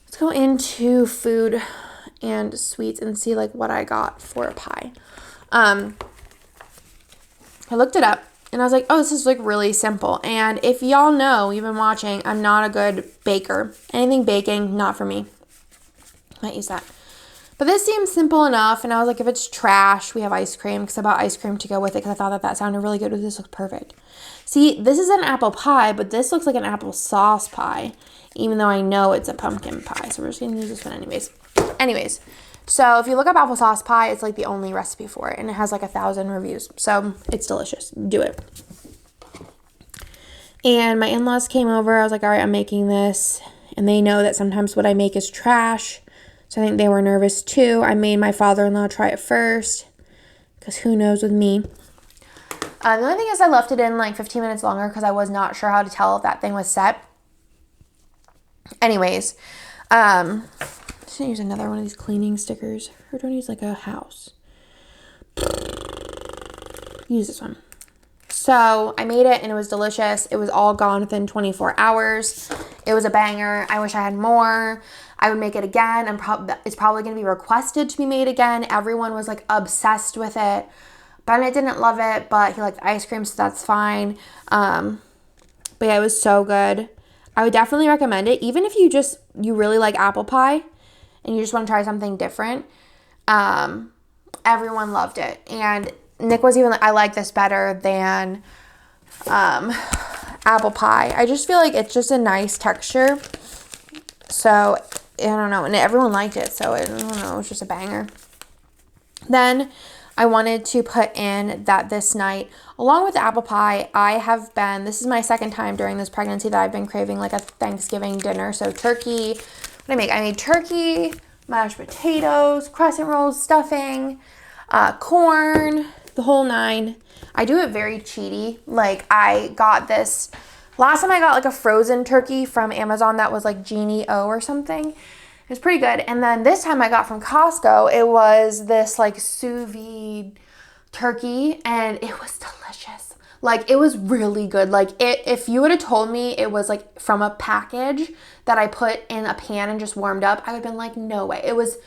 Let's go into food and sweets and see, like, what I got for a pie. I looked it up. And I was like, oh, this is like really simple. And if y'all know, you've been watching, I'm not a good baker. Anything baking, not for me. Might use that. But this seems simple enough. And I was like, if it's trash, we have ice cream. Because I bought ice cream to go with it. Because I thought that sounded really good. This looks perfect. See, this is an apple pie. But this looks like an apple sauce pie. Even though I know it's a pumpkin pie. So we're just going to use this one anyways. So if you look up applesauce pie, it's like the only recipe for it. And it has like 1,000 reviews. So it's delicious. Do it. And my in-laws came over. I was like, all right, I'm making this. And they know that sometimes what I make is trash. So I think they were nervous too. I made my father-in-law try it first. Because who knows with me. The only thing is I left it in like 15 minutes longer because I was not sure how to tell if that thing was set. Anyways, I'm just gonna use another one of these cleaning stickers. Or do I use like a house? Use this one. So I made it and it was delicious. It was all gone within 24 hours. It was a banger. I wish I had more. I would make it again. It's probably going to be requested to be made again. Everyone was like obsessed with it. Bennett didn't love it, but he liked ice cream, so that's fine. But yeah, it was so good. I would definitely recommend it. Even if you really like apple pie and you just want to try something different. Everyone loved it. And Nick was even like, I like this better than apple pie. I just feel like it's just a nice texture. So, I don't know. And everyone liked it. So, I don't know. It was just a banger. Then I wanted to put in that this night, along with the apple pie, this is my second time during this pregnancy that I've been craving like a Thanksgiving dinner. So turkey, what did I make? I made turkey, mashed potatoes, crescent rolls, stuffing, corn, the whole nine. I do it very cheaty. Like I got this, last time I got like a frozen turkey from Amazon that was like Genie O or something. It was pretty good. And then this time I got from Costco, it was this like sous vide turkey and it was delicious. Like it was really good. Like if you would have told me it was like from a package that I put in a pan and just warmed up, I would have been like, no way. It was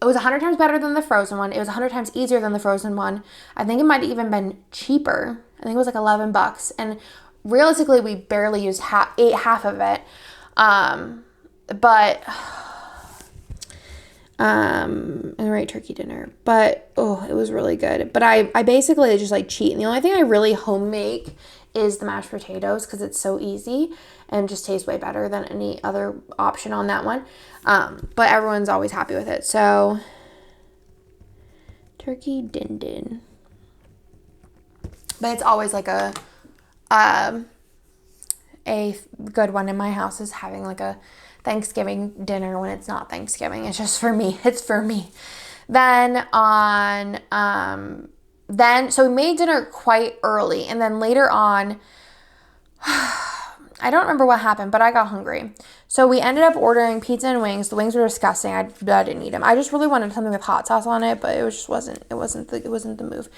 100 times better than the frozen one. It was 100 times easier than the frozen one. I think it might have even been cheaper. I think it was like $11. And realistically, we barely ate half of it. And a right turkey dinner. But, it was really good. But I basically just like cheat. And the only thing I really home make is the mashed potatoes because it's so easy and just tastes way better than any other option on that one. But everyone's always happy with it. So, turkey din din. But it's always like a good one in my house is having like a Thanksgiving dinner when it's not Thanksgiving. It's just for me. It's for me. Then so we made dinner quite early. And then later on, I don't remember what happened, but I got hungry. So we ended up ordering pizza and wings. The wings were disgusting. I didn't eat them. I just really wanted something with hot sauce on it, but it wasn't the move.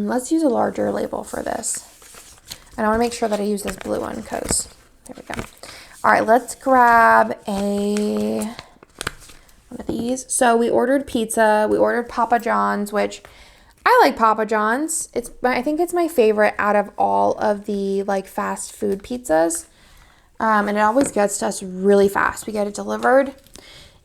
Let's use a larger label for this. And I want to make sure that I use this blue one because there we go. All right, let's grab one of these. So we ordered pizza. We ordered Papa John's, which I like Papa John's. I think it's my favorite out of all of the like fast food pizzas. And it always gets to us really fast. We get it delivered.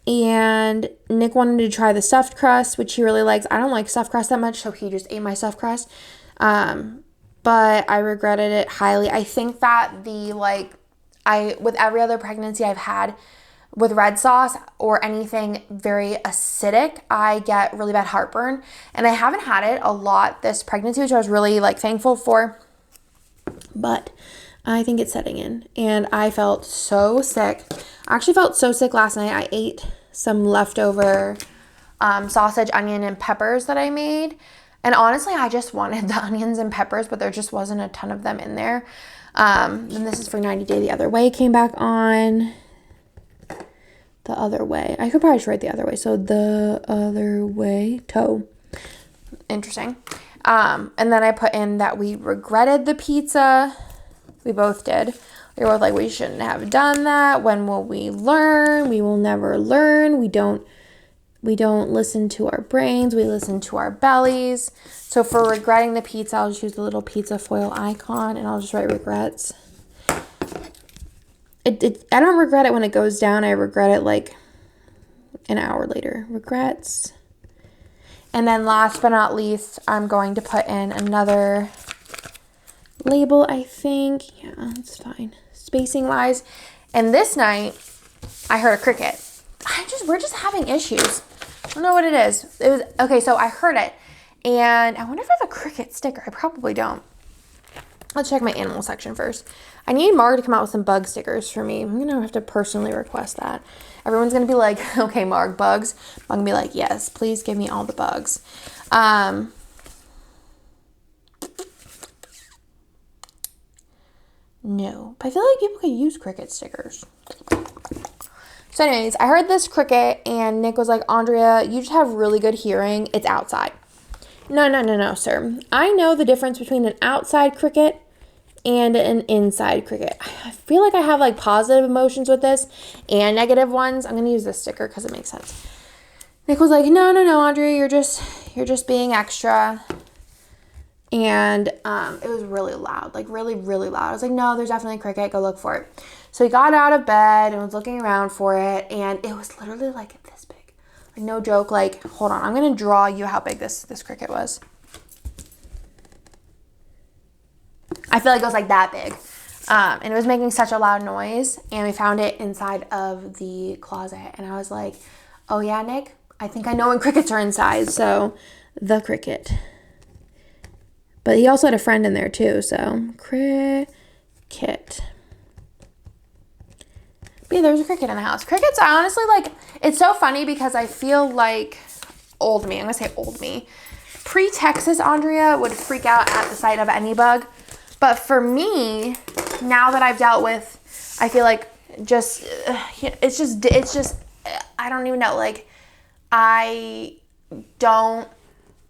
And Nick wanted to try the stuffed crust, which he really likes. I don't like stuffed crust that much, so he just ate my stuffed crust. But I regretted it highly. I think that with every other pregnancy I've had with red sauce or anything very acidic, I get really bad heartburn. And I haven't had it a lot this pregnancy, which I was really like thankful for. But I think it's setting in. And I felt so sick. I actually felt so sick last night. I ate some leftover sausage, onion, and peppers that I made. And honestly, I just wanted the onions and peppers, but there just wasn't a ton of them in there. And this is for 90 Day the Other Way. Came back on the other way. I could probably just write the other way. So the other way, toe. Interesting. And then I put in that we regretted the pizza. We both did. We were both like, we shouldn't have done that. When will we learn? We will never learn. We don't We don't listen to our brains. We listen to our bellies. So for regretting the pizza, I'll just use the little pizza foil icon and I'll just write regrets. I don't regret it when it goes down. I regret it like an hour later. Regrets. And then last but not least, I'm going to put in another label, I think. Yeah, that's fine. Spacing wise. And this night, I heard a cricket. We're just having issues. I don't know what it is. It was, okay, so I heard it. And I wonder if I have a cricket sticker. I probably don't. Let's check my animal section first. I need Marg to come out with some bug stickers for me. I'm going to have to personally request that. Everyone's going to be like, okay, Marg, bugs. I'm going to be like, yes, please give me all the bugs. No. But I feel like people could use cricket stickers. So anyways, I heard this cricket and Nick was like, Andrea, you just have really good hearing. It's outside. No, sir. I know the difference between an outside cricket and an inside cricket. I feel like I have like positive emotions with this and negative ones. I'm going to use this sticker because it makes sense. Nick was like, no, Andrea, you're just being extra. And it was really loud, like really, really loud. I was like, no, there's definitely a cricket. Go look for it. So he got out of bed and was looking around for it. And it was literally like this big. Like no joke. Like, hold on. I'm going to draw you how big this cricket was. I feel like it was like that big. And it was making such a loud noise. And we found it inside of the closet. And I was like, oh yeah, Nick, I think I know when crickets are inside. So the cricket. But he also had a friend in there too. So cricket. But yeah, there was a cricket in the house. Crickets, I honestly like, it's so funny because I feel like old me. I'm going to say old me. Pre-Texas Andrea would freak out at the sight of any bug. But for me, now that I've dealt with, I feel like it's just, I don't even know. Like, I don't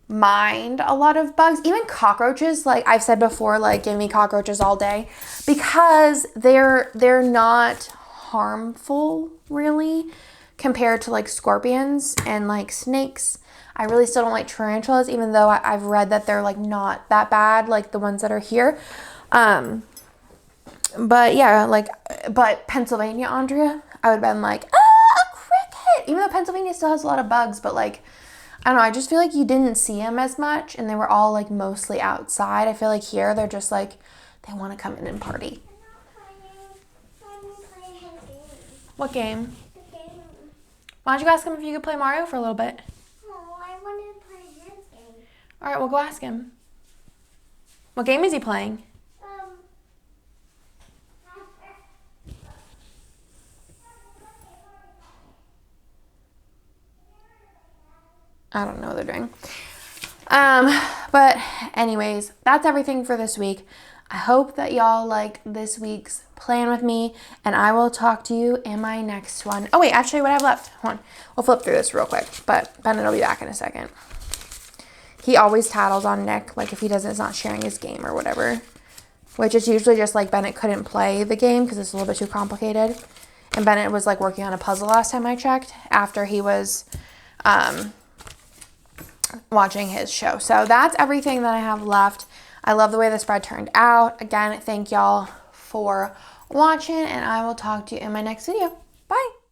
mind a lot of bugs. Even cockroaches, like I've said before, like give me cockroaches all day because they're not harmful really compared to like scorpions and like snakes. I really still don't like tarantulas, even though I've read that they're like not that bad, like the ones that are here. But yeah, but Pennsylvania, Andrea, I would have been like, a cricket! Even though Pennsylvania still has a lot of bugs, but like, I don't know, I just feel like you didn't see them as much and they were all like mostly outside. I feel like here they're just like, they want to come in and party. What game? The game. Why don't you ask him if you could play Mario for a little bit? Wanted to play his game. All right, we'll go ask him. What game is he playing? I don't know what they're doing. But anyways, that's everything for this week. I hope that y'all like this week's plan with me, and I will talk to you in my next one. Oh wait, actually what I have left, hold on. We'll flip through this real quick, but Bennett will be back in a second. He always tattles on Nick, like if he doesn't, it's not sharing his game or whatever, which is usually just like Bennett couldn't play the game because it's a little bit too complicated. And Bennett was like working on a puzzle last time I checked after he was, watching his show. So that's everything that I have left. I love the way the spread turned out. Again, thank y'all for watching, and I will talk to you in my next video. Bye.